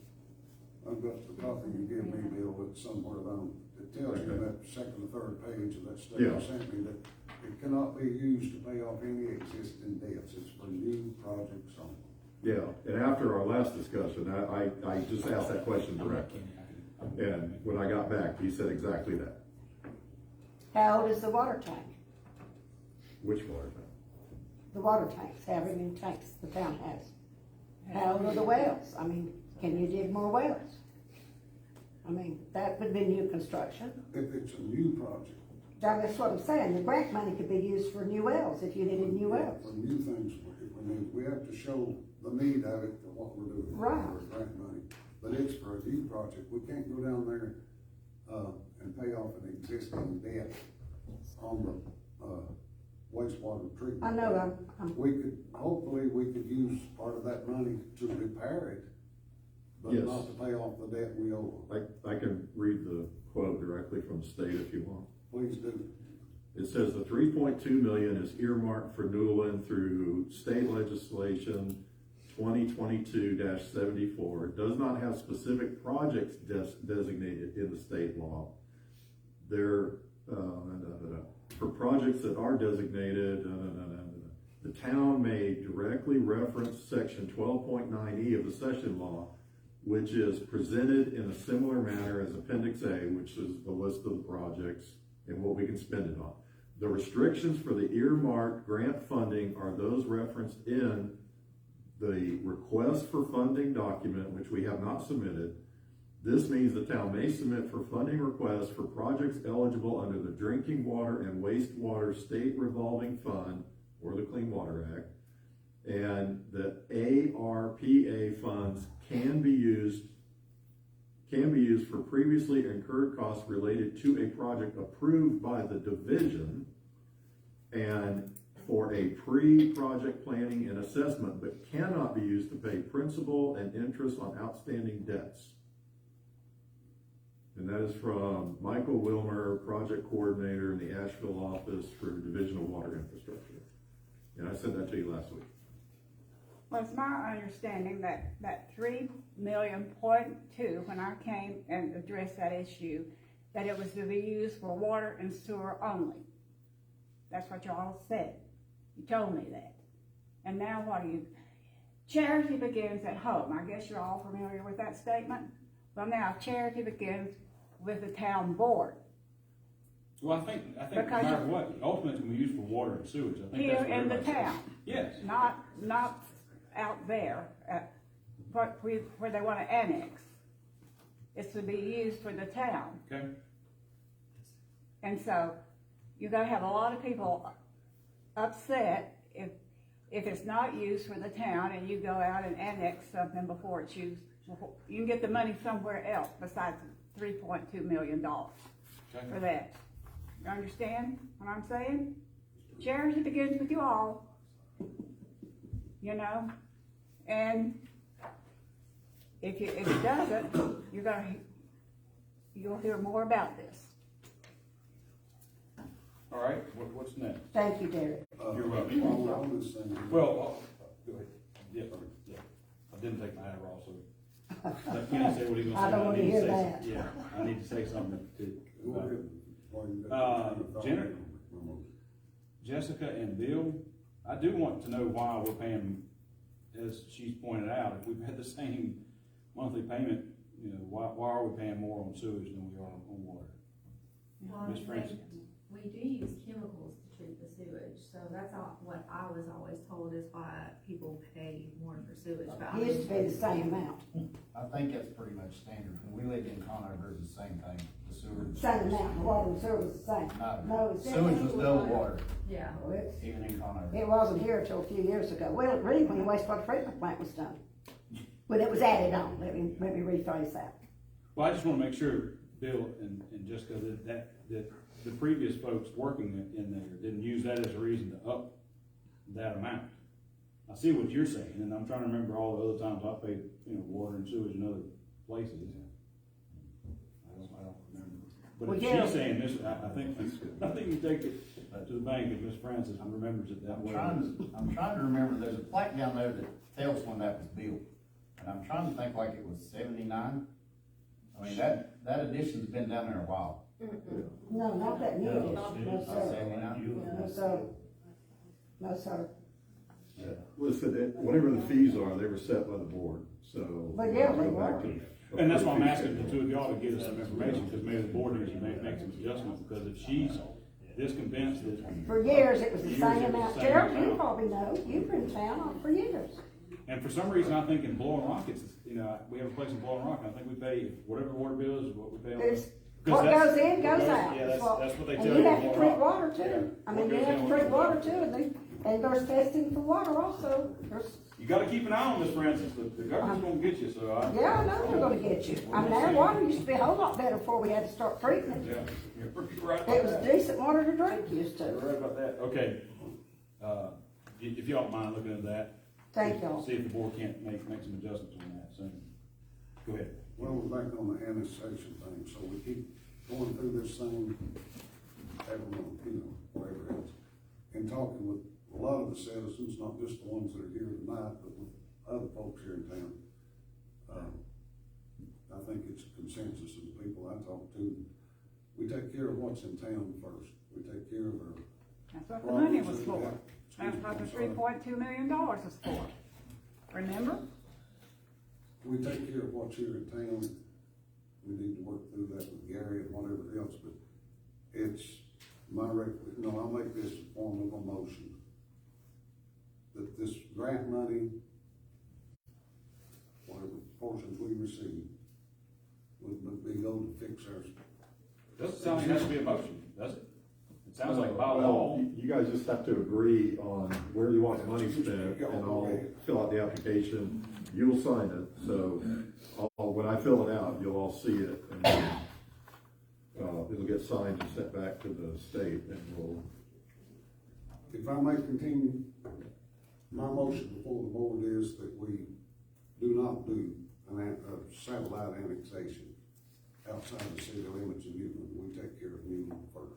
I've got the copy you gave me, Bill, it's somewhere down, it tells you Okay. that second or third page of that study Yeah. you sent me, that it cannot be used to pay off any existing debts, it's for new projects only. Yeah, and after our last discussion, I just asked that question directly. And when I got back, he said exactly that. How old is the water tank? Which water tank? The water tanks, however many tanks the town has. How old are the wells? I mean, can you dig more wells? I mean, that would be new construction. If it's a new project. That's what I'm saying, the grant money could be used for new wells, if you needed new wells. For new things, we have to show the need of it for what we're doing. Right. For grant money, but it's for a new project, we can't go down there, and pay off an existing debt on the, wastewater treatment. I know, Hopefully, we could use part of that money to repair it, but Yes. not to pay off the debt we owe. I can read the quote directly from the state if you want. Please do. It says the 3.2 million is earmarked for Newland through state legislation 2022-74. It does not have specific projects designated in the state law. For projects that are designated, the town may directly reference section 12.9E of the session law, which is presented in a similar manner as Appendix A, which is the list of the projects and what we can spend it on. The restrictions for the earmarked grant funding are those referenced in the request for funding document, which we have not submitted. This means the town may submit for funding requests for projects eligible under the Drinking Water and Wastewater State Revolving Fund or the Clean Water Act, and the ARPA funds can be used for previously incurred costs related to a project approved by the division and for a pre-project planning and assessment, but cannot be used to pay principal and interest on outstanding debts. And that is from Michael Wilmer, project coordinator in the Asheville office for Division of Water Infrastructure. And I sent that to you last week. Well, it's my understanding that 3.2 when I came and addressed that issue, that it was to be used for water and sewer only. That's what y'all said. You told me that. And now what do you, charity begins at home. I guess you're all familiar with that statement. Well, now charity begins with the town board. Well, I think no Because matter what, ultimately it's gonna be used for water and sewage. I think Here that's what in the everybody says. town. Yes. Not out there at where they want to annex. It's to be used for the town. Okay. And so you're gonna have a lot of people upset if it's not used for the town and you go out and annex something before it's used, you can get the money somewhere else besides $3.2 million for that. You understand what I'm saying? Charity begins with you all, you know, and if it doesn't, you'll hear more about this. All right, what's next? Thank you, Derek. You're welcome. On this thing. Well, go ahead. Yeah. I didn't take my Adderall, so. Let Kenny say what he's gonna say. I don't wanna need to hear say that. some- Yeah, I need to say something to. Go ahead. While you got- Jenner? Jessica and Bill, I do want to know why we're paying, as she's pointed out, if we've had the same monthly payment, you know, why are we paying more on sewage than we are on water? Ms. Francis? We do use chemicals to treat the sewage, so that's what I was always told is why people pay more for sewage. But It used to be the same amount, I think that's pretty much standard. When we lived in Conover, it's the same thing, the sewer. same amount, the water and sewer was the same. No, it's. Sewage was double water, Yeah. Oh, it's- even in Conover. It wasn't here until a few years ago. Well, really, when the wastewater treatment plant was done. When it was added on, let me rephrase that. Well, I just wanna make sure, Bill and Jessica, that the previous folks working in there didn't use that as a reason to up that amount. I see what you're saying, and I'm trying to remember all the other times I paid, you know, water and sewage in other places. I don't remember. But Well, if yeah. she's saying this, I think you take it to the bank if Miss Francis remembers it that I'm way. trying to remember, there's a plaque down there that tells when that was built, and I'm trying to think like it was 79. I mean, that addition's been down there a while. No, not that new edition. No, sir. 79. No, sir. No, sir. Listen, whatever the fees are, they were set by the board, so. But yeah, we'll they go back were. to- And that's why I'm asking the two of y'all to give us some information, because maybe the board needs to make some adjustments, because if she's this convinced that. For years, it was the Years same it was amount. the same Gerald, you amount. probably know, you were in town for years. And for some reason, I think in Blowing Rock, it's, you know, we have a place in Blowing Rock, and I think we pay, whatever the water bill is, what we pay on. It's, Because what that's- goes in, goes what out. Yeah, that's what they tell And you. you have in to Blowing treat Rock. water too. Yeah. I mean, What you goes have in, to what treat goes out. water too, and there's testing for water also. There's, You gotta keep an eye on this, Francis, the government's gonna get you, so I. yeah, I know they're gonna get you. I mean, our water used to be a whole lot better before we had to start treating it. Yeah, you're right about It was that. decent water to drink used You're to. right about that, okay. If y'all don't mind looking at that. Thank y'all. See if the board can't make some adjustments on that soon. Go ahead. Well, we're back on the annexation thing, so we keep going through this thing, every month, you know, whatever else. And talking with a lot of the citizens, not just the ones that are here tonight, but with other folks here in town. I think it's a consensus of the people I talk to. We take care of what's in town first. We take care of our. That's what the money was for. That's what the $3.2 million is for. Remember? We take care of what's here in town. We need to work through that with Gary and whatever else, but it's my I'll make this a form of a motion. That this grant money, whatever portions we receive, would be go to fix our. Doesn't sound like it has to be a motion, does it? It sounds like by Well, law. you guys just have to agree on where you want the money spent, and I'll fill out the application, you'll sign it, so when I fill it out, you'll all see it, and then, it'll get signed and sent back to the state, and we'll. If I may continue, my motion before the board is that we do not do a satellite annexation outside the city limits of Newton. We take care of Newton first.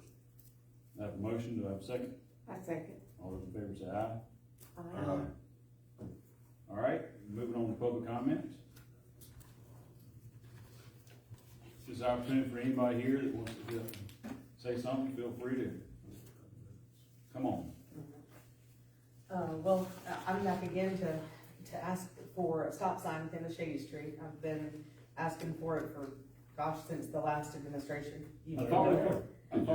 I have a motion, do I have a second? I second. All those in favor say aye. Aye. All right, moving on to public comments. This is an opportunity for anybody here that wants to say something, feel free to. Come on. Well, I'm back again to ask for a stop sign within the Shady Street. I've been asking for it for, gosh, since the last administration. I thought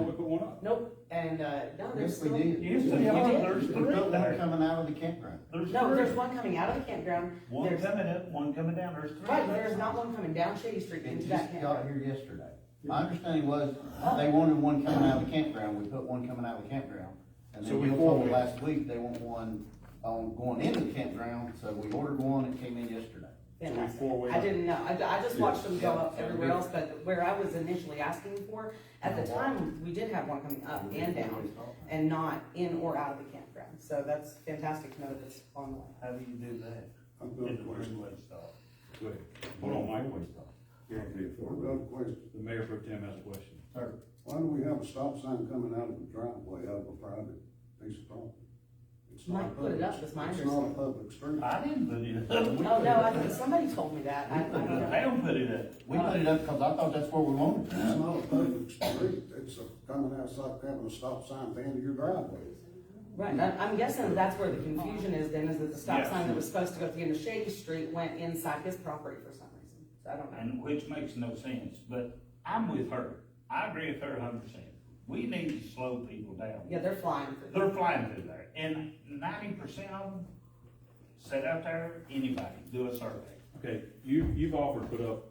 we put one up. Nope, and, no, there's Yes, we still. did. You did? There's one coming out of the campground. No, there's one coming out of the campground. One There's- coming up, one coming down, there's three. Right, but there's not one coming down Shady Street It into just that got campground. here yesterday. My understanding was, they wanted one coming out of the campground, we put one coming out of the campground. And So then we we told forwarded. last week, they want one on going into the campground, so we ordered one, it came in yesterday. Fantastic. Four-way. I didn't know, I just watched them go up Yeah. everywhere else, but where I was initially asking for, at the time, we did have one coming up and down, and not in or out of the campground, so that's fantastic to know that it's on the way. How do you do that? I've got a question. Go ahead. Hold on, Mike. Guarantee I've affordable. got a question. The mayor pro tem has a question. Sir, Why do we have a stop sign coming out of the driveway out of a private piece of property? It's not a Mike put it public- up, that's my It's not a understanding. public street. I didn't put it Oh, up. no, I think somebody told me that, I don't know. Town put it up. We put it up because I thought that's where we wanted It's it. not a public street, it's coming outside, having a stop sign at the end of your driveway. Right, I'm guessing that's where the confusion is then, is that the stop sign that was supposed to go at the end of Shady Street went inside his property for some reason, so I don't know. And which makes no sense, but I'm with her. I agree with her 100%. We need to slow people down. Yeah, they're flying through. They're flying through there, and 90% of them sit out there, anybody, do a survey. Okay, you've offered to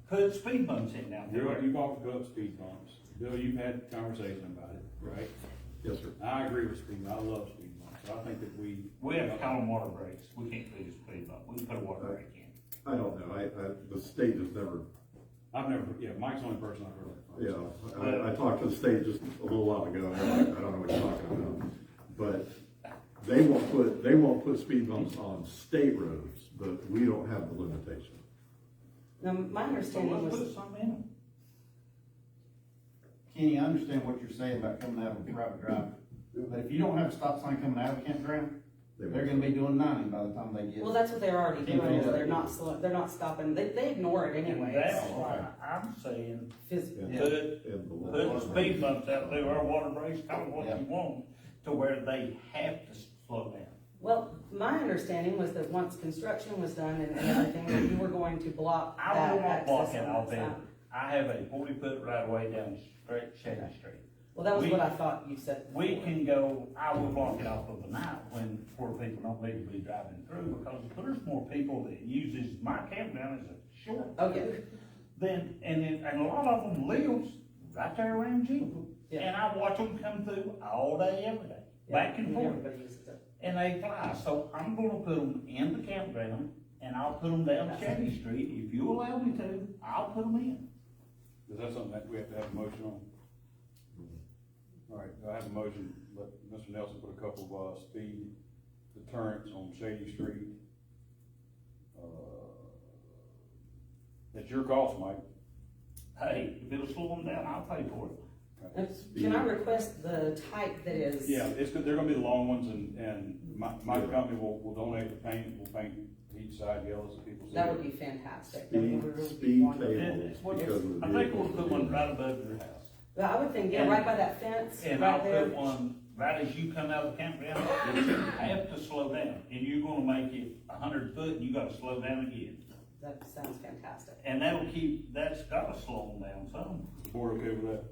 Put speed bumps in down there. you've offered to put up speed bumps. Bill, you've had conversation about it, right? Yes, sir. I agree with speed, I love speed bumps, so I think that we. We have to call them water breaks. We can't put a speed bump. We can put a water break in. I don't know, the state has never, I've never, Mike's the only person I've heard that from. I talked to the state just a little while ago, and they're like, I don't know what you're talking about. But they won't put speed bumps on state roads, but we don't have the limitation. Now, my So understanding let's was, put some in them. Kenny, I understand what you're saying about coming out of a private drive, but if you don't have a stop sign coming out of the campground, they're gonna be doing 90 by the time they get. well, that's what they're already doing, is Yeah. they're not stopping, they ignore it And anyway. that's why I'm saying, Physically. Yeah. put speed bumps out there, or water breaks, call it what Yeah. you want, to where they have to slow down. Well, my understanding was that once construction was done and everything, that you were going to block I that will not access block it on all that day. side. I have a 40-foot right of way down straight Shady Street. Well, that was We- what I thought you said. We can go, I will block it off of the night when poor people don't need to be driving through, because there's more people that uses my campground as a short. Oh, yeah. Then, and a lot of them lives right there around you. Yeah. And I watch them come through all day, every day, back and forth. Everybody uses it. And they fly, so I'm gonna put them in the campground, and I'll put them down Shady Street. If you allow me to, I'll put them in. Is that something that we have to have a motion on? All right, do I have a motion, let Mr. Nelson put a couple of, speed deterrents on Shady Street? It's your cost, Mike. Hey, if it'll slow them down, I'll pay for it. Can I request the type that is? Yeah, it's good, they're gonna be the long ones, and my company will donate the paint, we'll paint each side yellow so people see. That it. would be fantastic. That would really be Speed wonderful. tables, because of the I think we'll vehicles. put one right above your house. Well, I would think, yeah, And- right by that fence, And I'll right there. put one right as you come out of the campground, you have to slow down, and you're gonna make it 100 foot, and you gotta slow down again. That sounds fantastic. And that's gotta slow them down some. Is the board okay with that?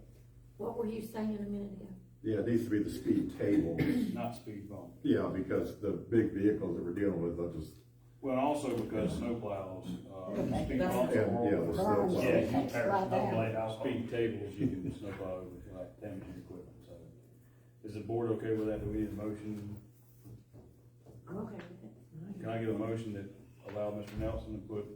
What were you saying a minute ago? Yeah, it needs to be the speed tables. Not speed bump. Yeah, because the big vehicles that we're dealing with, they'll just, Well, and also because snowplows, speed That's- bumps are and, yeah, horrible. the Burn. snow. Yeah, you Takes tear right snow down. blade off. Speed tables, you can snowplow over without damaging equipment, so. Is the board okay with that? Do we need a motion? I'm okay with it. Can I get a motion that allow Mr. Nelson to put,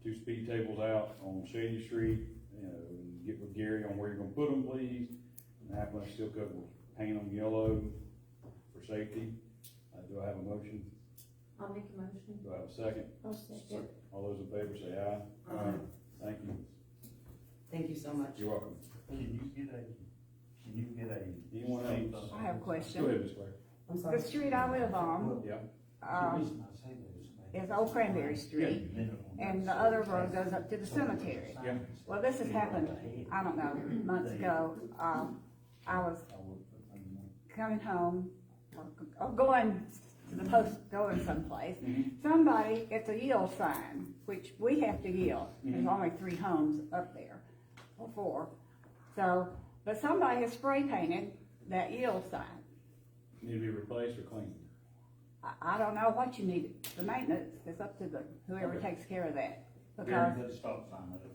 2 speed tables out on Shady Street, and get with Gary on where you're gonna put them, please? And have one still covered with paint them yellow for safety. Do I have a motion? I'll make a motion. Do I have a second? I'll second. All those in favor say aye. Aye. Thank you. Thank you so much. You're welcome. Can you get Anyone else? I have a question. Go ahead, Ms. Claire. I'm The sorry. street I live on, Yeah. is Old Cranberry Street, and the other road goes up to the cemetery. Yeah. Well, this has happened, I don't know, months ago. I was coming home, or going to the post, going someplace. Somebody, it's a yield sign, which we have to yield. There's only 3 homes up there, or 4. So, but somebody has spray painted that yield sign. Need to be replaced or cleaned? I don't know what you need, the maintenance is up to the, whoever Okay. takes care of that. Very Because good stop sign of it.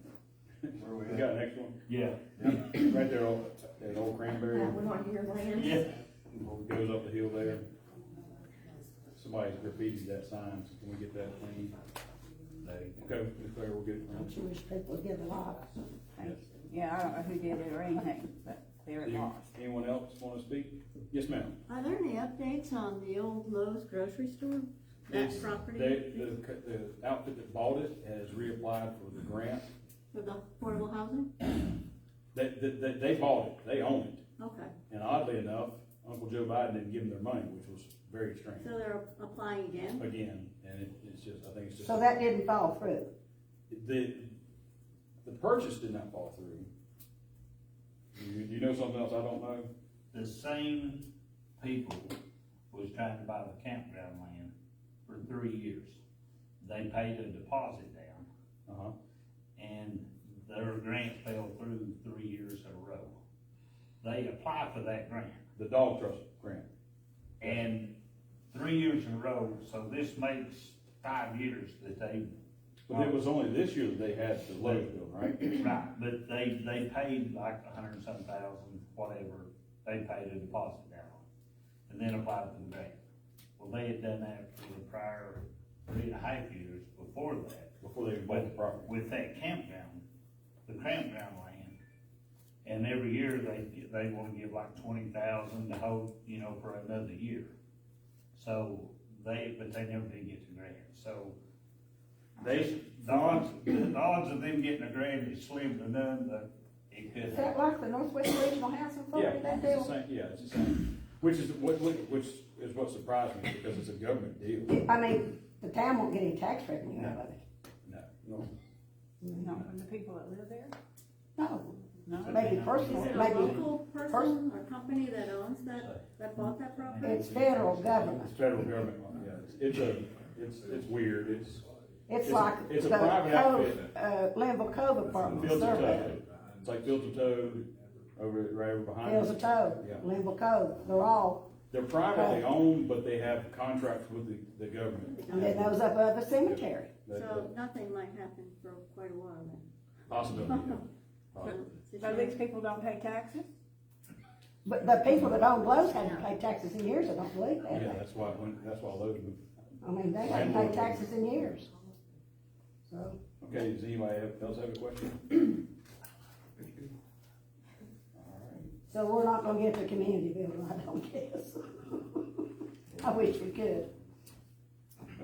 We got an next one? Yeah. Right there, at Old Cranberry. That one on your land? Yeah. Goes up the hill there. somebody's graffitied that sign, so can we get that clean? Okay, Ms. Claire, we'll get it. I'm sure people get a lot. Yeah, I don't know who did it or anything, but they're lost. Anyone else wanna speak? Yes, ma'am. Are there any updates on the old Lowe's grocery store? That property? The outfit that bought it has reapplied for the grant. For the affordable housing? They bought it, they own it. Okay, And oddly enough, Uncle Joe Biden didn't give them their money, which was very strange. so they're applying again? Again, and it's just, I think it's just. So that didn't fall through. The purchase did not fall through. You know something else I don't know? The same people was trying to buy the campground land for 3 years. They paid a deposit down, Uh-huh. and their grant fell through 3 years in a row. They applied for that grant, The dog trust grant. and 3 years in a row, so this makes 5 years that they. But it was only this year that they had the Lowe's bill, right? Right, but they paid like 100 and some thousand, whatever, they paid a deposit down, and then applied for the grant. Well, they had done that for the prior 3.5 years before that. Before they bought the property. With that campground, the campground land, and every year they wanna give like 20,000 to hold, for another year. So but they never did get the grant, so the odds of them getting a grant is slim to none, but it could Is that happen. like the Northwest Regional Housing Authority, that It's deal? the same, yeah, it's the same. Which is what surprised me, because it's a government deal. I mean, the town won't get any tax revenue out of it. No. No, from the people that live there? No, No. maybe personal, Is it a maybe, local person or company that owns that bought that property? it's federal government. It's federal government, yeah. It's weird, It's like it's a the private outfit. Cove, Linville Cove Apartment Fields of survey. Toad. It's like Fields of Toad right over behind Hills us. of Toad, Yeah. Linville Cove, they're all, They're privately owned, but they have contracts with the government. and then those up of the cemetery. So nothing might happen for quite a while then. Possibility, yeah. Possibility. So these people don't pay taxes? But the people that own Lowe's haven't paid taxes in years, I don't believe Yeah, that. that's why those moved. I mean, they haven't paid taxes in years. So, Okay, does anybody else have a question? All right. so we're not gonna get the community building, I don't guess. I wish we could.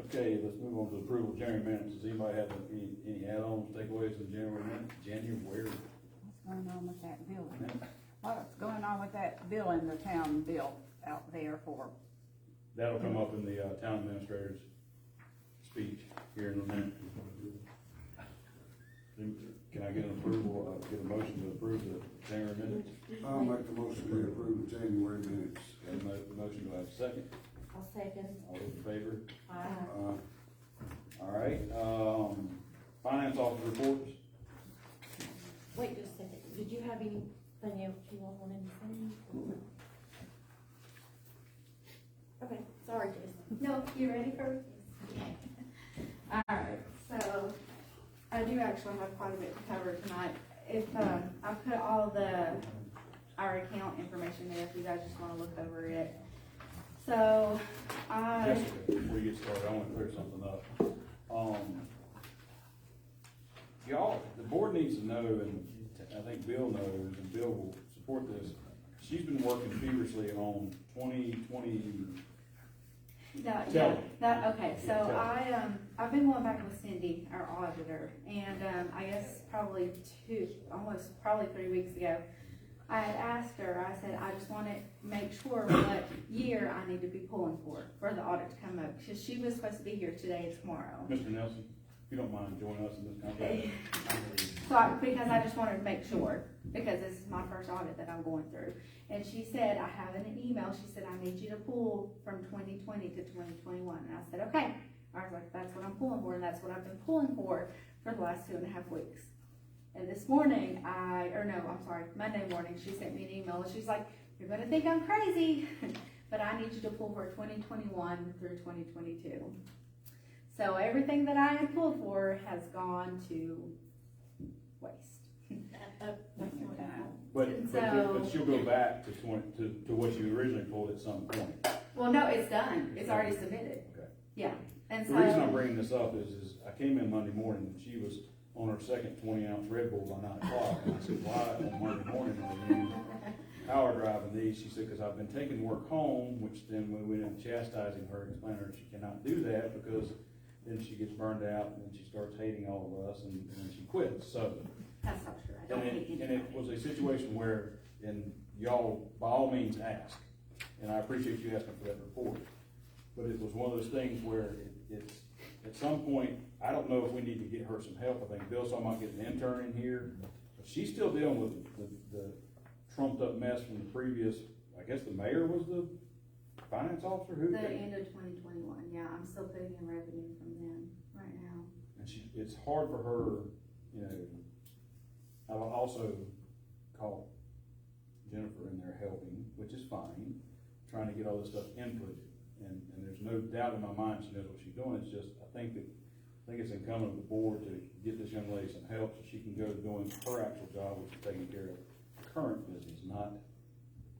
Okay, let's move on to approval of January minutes. Does anybody have any add-ons, takeaways from January minutes? January. What's going on with that building? What's going on with that bill in the town bill out there for? That'll come up in the town administrator's speech here in a minute. Can I get an approval, get a motion to approve the January minutes? I'll make the motion to approve the January minutes. Got a motion, do I have a second? I'll second. All those in favor? Aye. All right, finance officer reports? Wait just a second, did you have anything else you all wanted to say? Okay, sorry, Jason. No, you ready for? Alright, so I do actually have quite a bit to cover tonight. If, I put all our account information there if you guys just wanna look over it. So, Jessica, before you get started, I want to clear something up. Y'all, the board needs to know, and I think Bill knows, and Bill will support this. She's been working feverishly on 2020. Okay, so I've been going back with Cindy, our auditor, and, I guess probably probably 3 weeks ago, I had asked her, I said, I just want to make sure what year I need to be pulling for the audit to come up, because she was supposed to be here today and tomorrow. Mr. Nelson, if you don't mind joining us in this conversation. Because I just wanted to make sure, because this is my first audit that I'm going through. And she said, I have an email, she said, I need you to pull from 2020 to 2021. And I said, okay. I was like, that's what I'm pulling for, and that's what I've been pulling for the last 2.5 weeks. And this morning, Monday morning, she sent me an email, and she's like, you're gonna think I'm crazy, but I need you to pull for 2021 through 2022. So everything that I had pulled for has gone to waste. But she'll go back to what you originally pulled at some point. Well, no, it's done, it's already submitted, Okay. yeah, and The reason I'm so, bringing this up is I came in Monday morning and she was on her second 20-ounce Red Bull by 9 o'clock. And I said, why on Monday morning are you power driving these? She said, because I've been taking work home, which then we went in chastising her, explaining her she cannot do that because then she gets burned out and then she starts hating all of us and then she quits, so. that's not true, I don't hate And anybody. it was a situation where, and y'all, by all means, ask, and I appreciate you asking for that report. But it was one of those things where it's, at some point, I don't know if we need to get her some help. I think Bill's talking about getting an intern in here. But she's still dealing with the trumped up mess from the previous, I guess the mayor was the finance officer, who? The end of 2021, yeah, I'm still putting in revenue from them right now. And it's hard for her, you know, I will also call Jennifer in there helping, which is fine, trying to get all this stuff inputted. And there's no doubt in my mind she knows what she's doing. It's just, I think it's incumbent on the board to get this young lady some help so she can go doing her actual job, which is taking care of current business, not,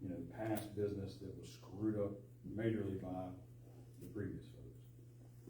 you know, past business that was screwed up majorly by the previous folks.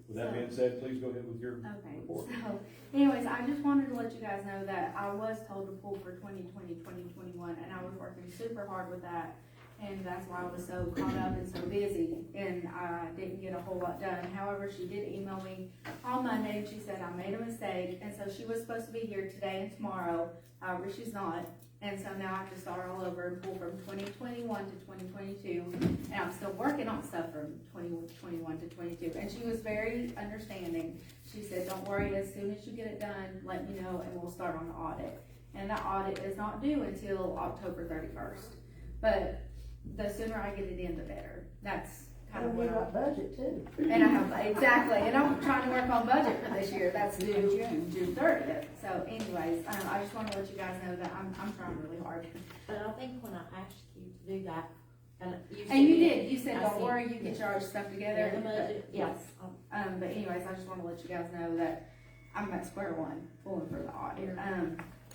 With that being said, please go ahead with your Okay, report. so anyways, I just wanted to let you guys know that I was told to pull for 2020, 2021, and I was working super hard with that. And that's why I was so caught up and so busy, and I didn't get a whole lot done. However, she did email me on Monday, and she said I made a mistake, and so she was supposed to be here today and tomorrow, however, she's not. And so now I have to start all over and pull from 2021 to 2022, and I'm still working on stuff from 2021 to 22. And she was very understanding. She said, don't worry, as soon as you get it done, let me know, and we'll start on the audit. And the audit is not due until October 31st. But the sooner I get it in, the better. That's kind of And what we got budget too. and I have, exactly, and I'm trying to work on budget for this year, that's due June 30th. So anyways, I just wanna let you guys know that I'm trying really hard. But I think when I asked you to do that, and you said. And you did, you said, I don't see. worry, you get your stuff together. Yeah, the budget, Yes. yes. But anyways, I just wanna let you guys know that I'm at square one, pulling for the audit.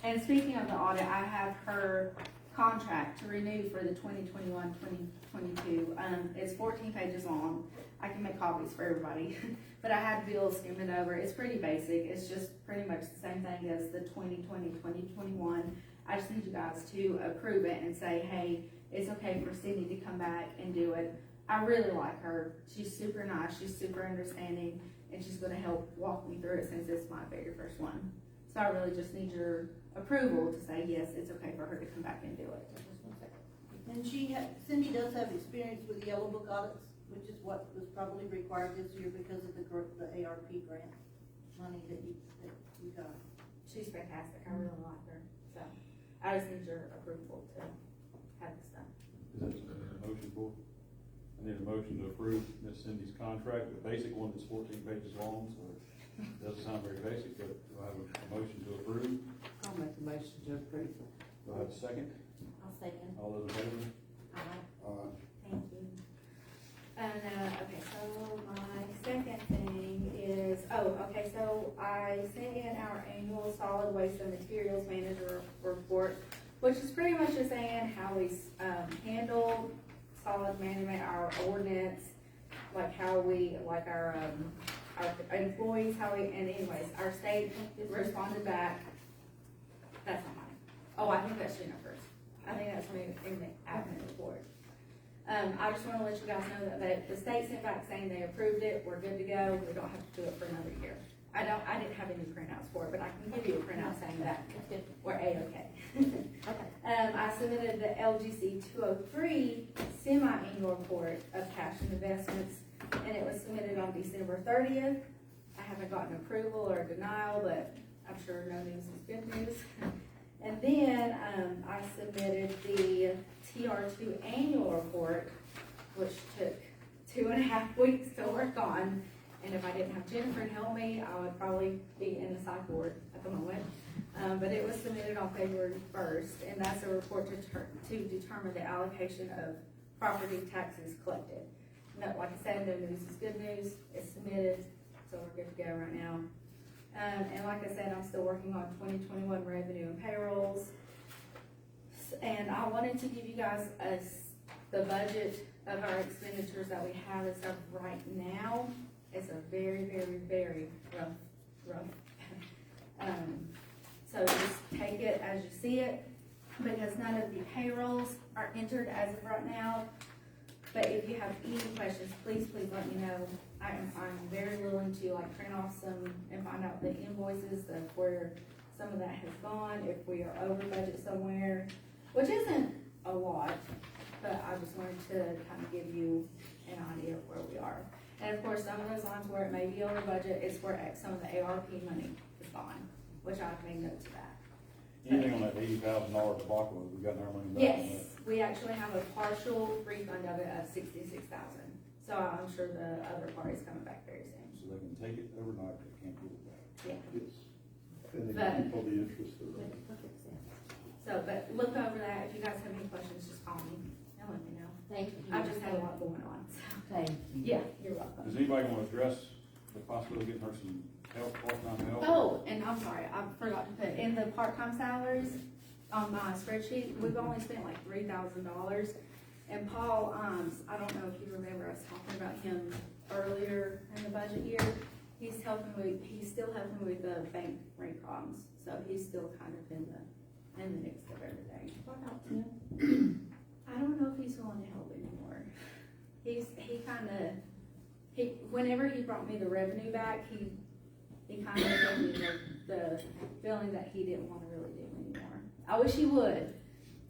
And speaking of the audit, I have her contract to renew for the 2021-2022. It's 14 pages long. I can make copies for everybody, but I had Bill skim it over. It's pretty basic. It's just pretty much the same thing as the 2020-2021. I just need you guys to approve it and say, hey, it's okay for Cindy to come back and do it. I really like her. She's super nice. She's super understanding, and she's going to help walk me through it since it's my very first one. So I really just need your approval to say, yes, it's okay for her to come back and do it. And Cindy does have experience with Yellow Book audits, which is what was probably required this year because of the ARP grant money that you got. She's fantastic. I really like her. So I just need your approval to have this done. Is that a motion for? I need a motion to approve Miss Cindy's contract, the basic one that's 14 pages long, so it doesn't sound very basic, but do I have a motion to approve? I'll make a motion to approve. Do I have a second? I'll second. All those in favor? Thank you. And, okay, so my second thing is, so I sent in our annual solid waste and materials manager report, which is pretty much just saying how we, handle solid management, our ordinance, like how we, like our employees, how we, and anyways, our state responded back. That's not mine. Oh, I think that's Jennifer's. I think that's in the admin report. I just wanna let you guys know that the state sent back saying they approved it, we're good to go, we don't have to do it for another year. I didn't have any printouts for it, but I can give you a printout saying that we're A-okay. I submitted the LGC 203 semi-annual report of cash and investments, and it was submitted on December 30th. I haven't gotten approval or denial, but I'm sure no news is good news. And then I submitted the TR2 annual report, which took 2.5 weeks to work on. And if I didn't have Jennifer to help me, I would probably be in the psych ward at the moment. But it was submitted on February 1st, and that's a report to determine the allocation of property taxes collected. No, like I said, no news is good news. It's submitted, so we're good to go right now. And like I said, I'm still working on 2021 revenue and payrolls. And I wanted to give you guys the budget of our expenditures that we have as of right now is a very, very, very rough. So just take it as you see it, because none of the payrolls are entered as of right now. But if you have any questions, please let me know. I'm very willing to like print off some and find out the invoices of where some of that has gone, if we are over budget somewhere, which isn't a lot, but I just wanted to kind of give you an idea of where we are. And of course, some of those lines where it may be over budget is where some of the ARP money is gone, which I've made notes of that. Anything on that $80,000 debacle, we got our money back? Yes, we actually have a partial refund of it of $66,000. So I'm sure the other party's coming back very soon. So they can take it overnight, they can't get it back. Yeah. Yes. And But- then people be interested. So, but look over that. If you guys have any questions, just call me and let me know. Thank you. I've just had a lot going on, so. Thank you. Yeah, you're welcome. Does anybody want to address the possibility of getting her some help, part-time help? Oh, and I'm sorry, I forgot to put in the part-time salaries on my spreadsheet, we've only spent like $3,000. And Paul, I don't know if you remember us talking about him earlier in the budget year. He's still helping with the bank rate problems, so he's still kind of in the mix of everything. What about Tim? I don't know if he's willing to help anymore. Whenever he brought me the revenue back, he kind of gave me the feeling that he didn't want to really do anymore. I wish he would,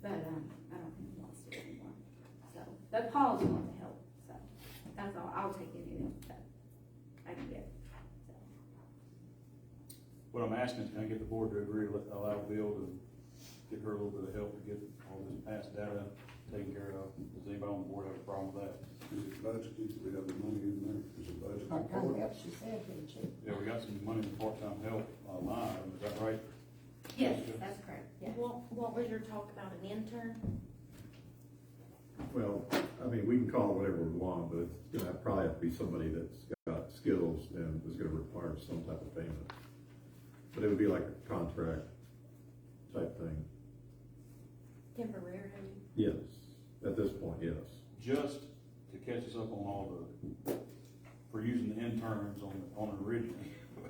but, I don't think he wants to anymore. So, but Paul's willing to help, so, that's all, I'll take any help that I can get, so. What I'm asking is, can I get the board to agree, allow Bill to get her a little bit of help to get all this past data taken care of? Does anybody on the board have a problem with that? Is it budgeted? Do we have the money in there? Is it budgeted? Part-time help, she said, didn't she? Yeah, we got some money in the part-time help line, is that right? Yes, that's correct, yeah. What was your talk about, an intern? Well, I mean, we can call it whatever we want, but it's gonna probably have to be somebody that's got skills and is gonna require some type of payment. But it would be like a contract type thing. Temporarily? Yes, at this point, yes. Just to catch us up on all for using the interns on an original,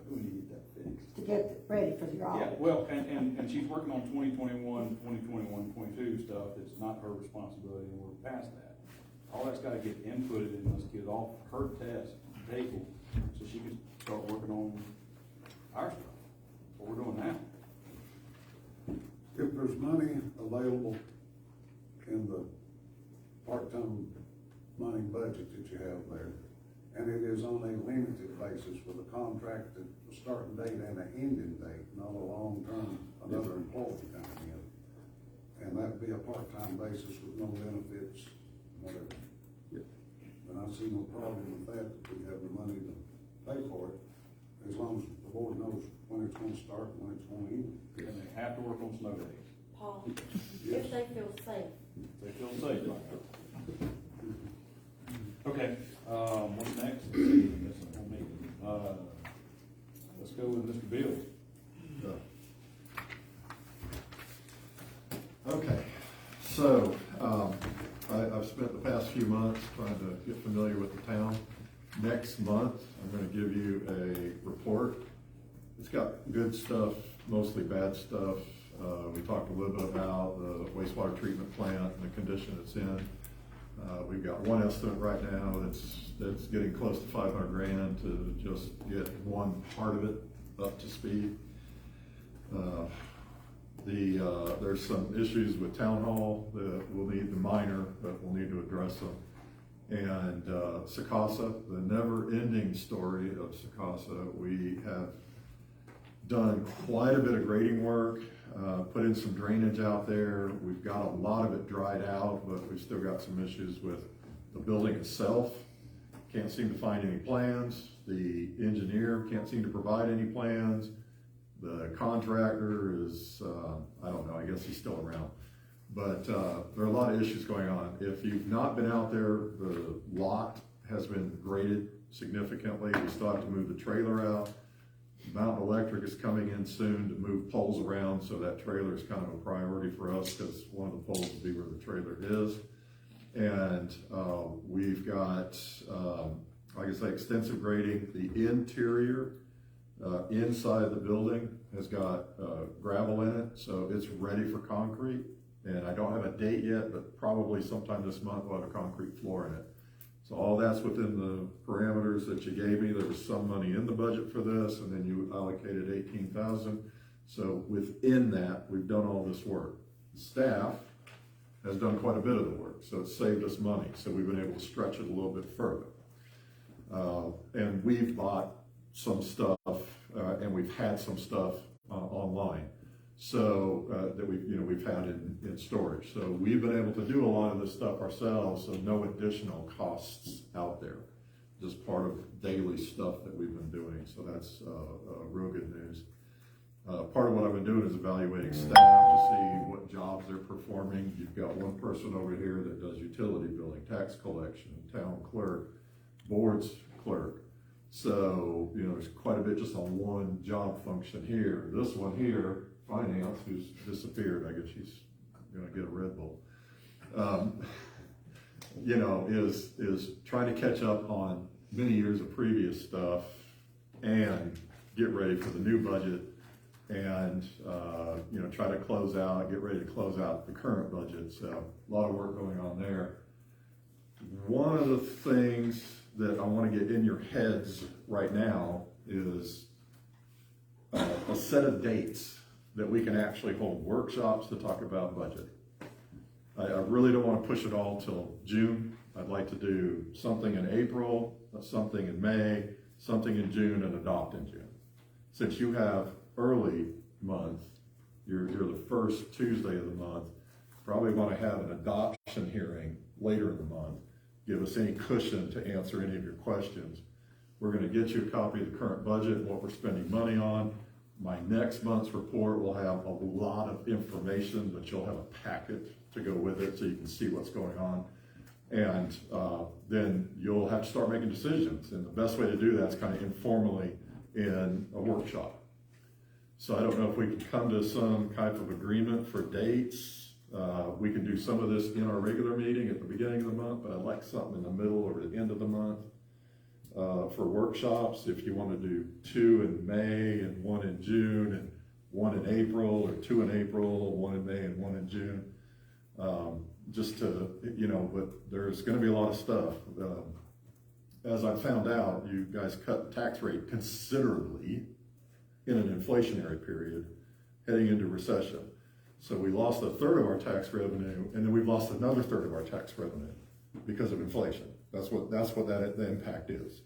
we need that fixed. To get ready for the Yeah, audit. well, and she's working on 2021, 22 stuff, it's not her responsibility, and we're past that. All that's gotta get inputted and let's get off her test table, so she can start working on our stuff, what we're doing now. If there's money available in the part-time money budget that you have there, and it is on a limited basis with a contracted starting date and an ending date, not a long-term, another employee coming in, and that'd be a part-time basis with no benefits, whatever. Yep. And I see no problem with that, if we have the money to pay for it, as long as the board knows when it's gonna start and when it's gonna end. And they have to work on snow days, Paul, Yes. if they feel safe. they feel safe like that. Okay, what's next? Let's go with Mr. Bill. Okay, so, I've spent the past few months trying to get familiar with the town. Next month, I'm gonna give you a report. It's got good stuff, mostly bad stuff. We talked a little bit about the wastewater treatment plant and the condition it's in. We've got one estimate right now that's getting close to 500 grand to just get one part of it up to speed. There's some issues with town hall that we'll need, the minor, but we'll need to address them. And Secasa, the never-ending story of Secasa, we have done quite a bit of grading work, put in some drainage out there. We've got a lot of it dried out, but we've still got some issues with the building itself. Can't seem to find any plans. The engineer can't seem to provide any plans. The contractor is, I don't know, I guess he's still around. But there are a lot of issues going on. If you've not been out there, the lot has been graded significantly. We still have to move the trailer out. Mountain Electric is coming in soon to move poles around, so that trailer is kind of a priority for us because one of the poles will be where the trailer is. And, we've got, like I say, extensive grading. The interior, inside the building has got, gravel in it, so it's ready for concrete. And I don't have a date yet, but probably sometime this month we'll have a concrete floor in it. So all that's within the parameters that you gave me. There was some money in the budget for this, and then you allocated 18,000. So within that, we've done all this work. Staff has done quite a bit of the work, so it's saved us money. So we've been able to stretch it a little bit further. And we've bought some stuff, and we've had some stuff online. So that we've had in storage. So we've been able to do a lot of this stuff ourselves, so no additional costs out there. Just part of daily stuff that we've been doing. So that's real good news. Part of what I've been doing is evaluating staff to see what jobs they're performing. You've got one person over here that does utility billing, tax collection, town clerk, boards clerk. So, there's quite a bit just on one job function here. This one here, finance, who's disappeared, I guess she's gonna get a Red Bull, is trying to catch up on many years of previous stuff and get ready for the new budget and, try to get ready to close out the current budget. So a lot of work going on there. One of the things that I want to get in your heads right now is a set of dates that we can actually hold workshops to talk about budget. I really don't want to push it all till June. I'd like to do something in April, something in May, something in June, and adopt in June. Since you have early month, you're the first Tuesday of the month, probably want to have an adoption hearing later in the month. Give us any cushion to answer any of your questions. We're going to get you a copy of the current budget, what we're spending money on. My next month's report will have a lot of information, but you'll have a packet to go with it so you can see what's going on. And then you'll have to start making decisions. And the best way to do that is kind of informally in a workshop. So I don't know if we can come to some type of agreement for dates. We can do some of this in our regular meeting at the beginning of the month, but I'd like something in the middle or the end of the month. For workshops, if you want to do 2 in May and 1 in June and 1 in April, or 2 in April, 1 in May and 1 in June. Just to, but there's going to be a lot of stuff. As I found out, you guys cut the tax rate considerably in an inflationary period heading into recession. So we lost a third of our tax revenue, and then we've lost another third of our tax revenue because of inflation. That's what the impact is.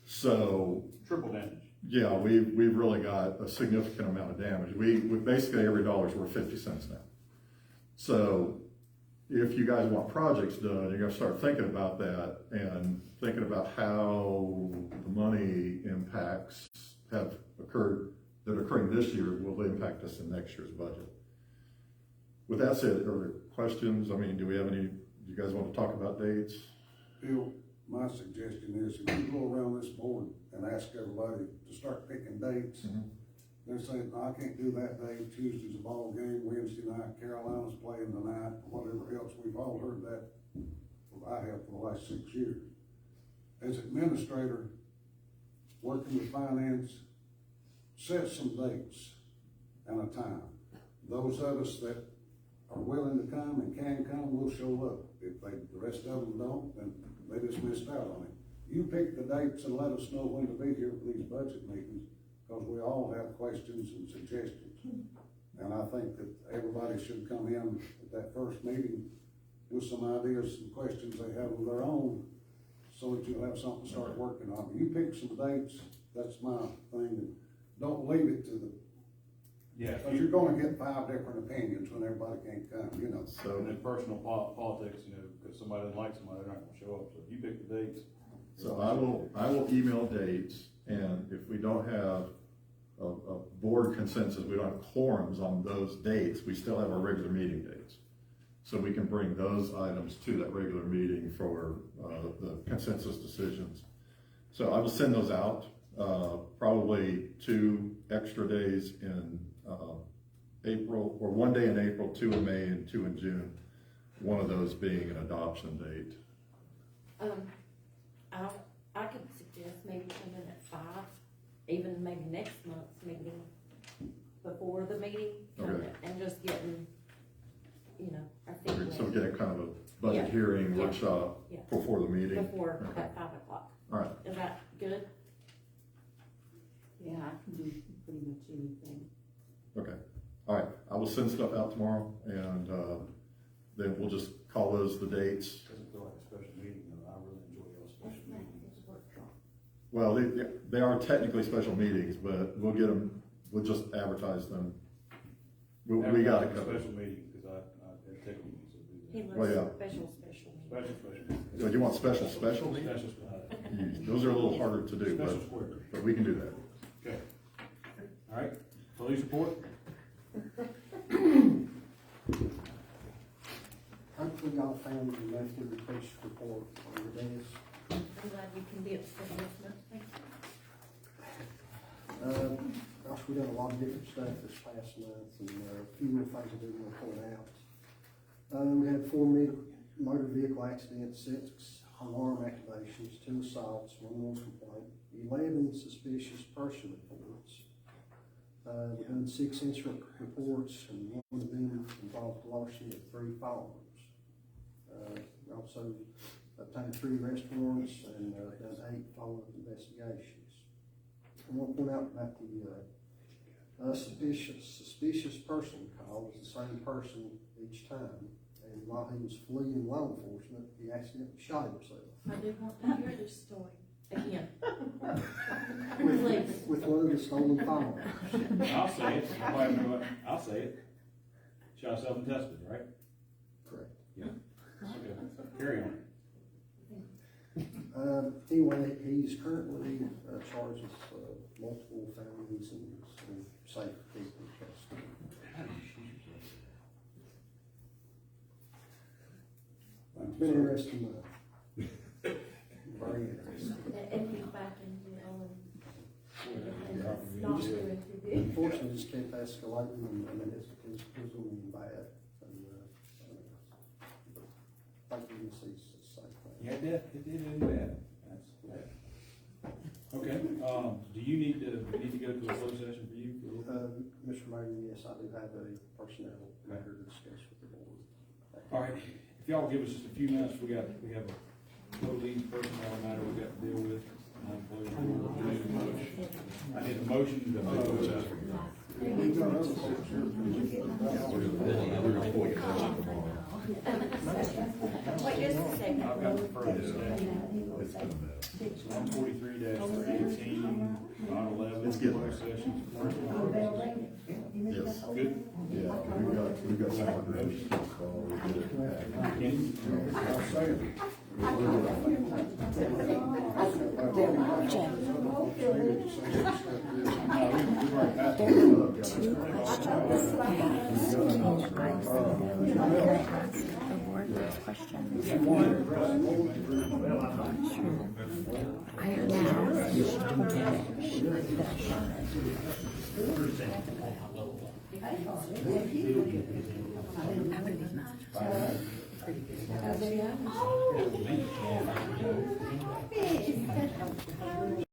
So triple damage. Yeah, we've really got a significant amount of damage. We basically every dollar's worth 50 cents now. So if you guys want projects done, you're gonna start thinking about that and thinking about how the money impacts that are occurring this year will impact us in next year's budget. With that said, are there questions? I mean, do you guys want to talk about dates? Bill, my suggestion is if you go around this board and ask everybody to start picking dates, they're saying, no, I can't do that day, Tuesday's a ball game, Wednesday night, Carolina's playing tonight, whatever else. We've all heard that, I have for the last 6 years. As administrator, working with finance, set some dates and a time. Those of us that are willing to come and can come will show up. If the rest of them don't, then they just missed out on it. You pick the dates and let us know when to be here for these budget meetings, because we all have questions and suggestions. And I think that everybody should come in at that first meeting with some ideas and questions they have of their own, so that you'll have something to start working on. You pick some dates, that's my thing, and don't leave it to the, because you're gonna get 5 different opinions when everybody can't come, So in personal politics, because somebody doesn't like somebody, they're not gonna show up. So if you pick the dates. So I will email dates, and if we don't have a board consensus, we don't have quorums on those dates, we still have our regular meeting dates. So we can bring those items to that regular meeting for the consensus decisions. So I will send those out, probably 2 extra days in April, or 1 day in April, 2 in May, and 2 in June. one of those being an adoption date. I could suggest maybe coming at 5, even maybe next month's meeting, before the meeting, Okay. and just getting, our feet Okay, so wet. getting kind of a budget Yeah. hearing Yeah. workshop Yeah. before the meeting. Before, Okay. at 5 o'clock. All right, Is that good? Yeah, I can do pretty much anything. okay. All right, I will send stuff out tomorrow, and, then we'll just call those the dates. Doesn't feel like a special meeting, though. I really enjoy those special meetings. Well, they are technically special meetings, but we'll get them, we'll just advertise them. We got it covered. Special meeting, because I take meetings. He Oh, loves yeah. special meeting. Special. You want special meetings? Those are a little harder to do, Special square. but we can do that. Okay. All right, police report? Hopefully y'all found the monthly police report on your desk. I'm glad you can be at the announcement. Thank you. Gosh, we done a lot of different stuff this past month, and a few more things I do want to point out. We had 4 motor vehicle accidents, 6 alarm activations, 2 assaults, 1 noise complaint, 11 suspicious person reports. We done 6 incident reports, and 1 of them involved larceny of 3 firearms. We also obtained 3 arrest warrants and done 8 follow-up investigations. I want to point out about the suspicious person call was the same person each time, and while he was fleeing law enforcement, he accidentally shot himself. I do want to hear this story again. Please. With one of the stolen firearms. I'll say it. I'll say it. Shot self-intested, right? Correct. Yeah. Okay. Carry on. Anyway, he's currently charged with multiple felonies and safe keeping custody. Been interesting month. Very interesting. And he's back in jail and it's not doing too good. Unfortunately, it's kept escalating, and I mean, it's going to be bad. And, I think you can see it's the same thing. Yeah, it did end bad. That's bad. Okay, do you need to go to a closed session for you? Mr. Mayor, yes, I do have a personnel matter to discuss with the board. All right, if y'all give us just a few minutes, we have a co-lead personnel matter we got to deal with. I need a motion to Wait just a second. I've got the first day. 143-318, 9/11. It's good. Closed session. Yes. Good. Yeah, we've got some other issues, so we'll get it back. Kenny? Oh.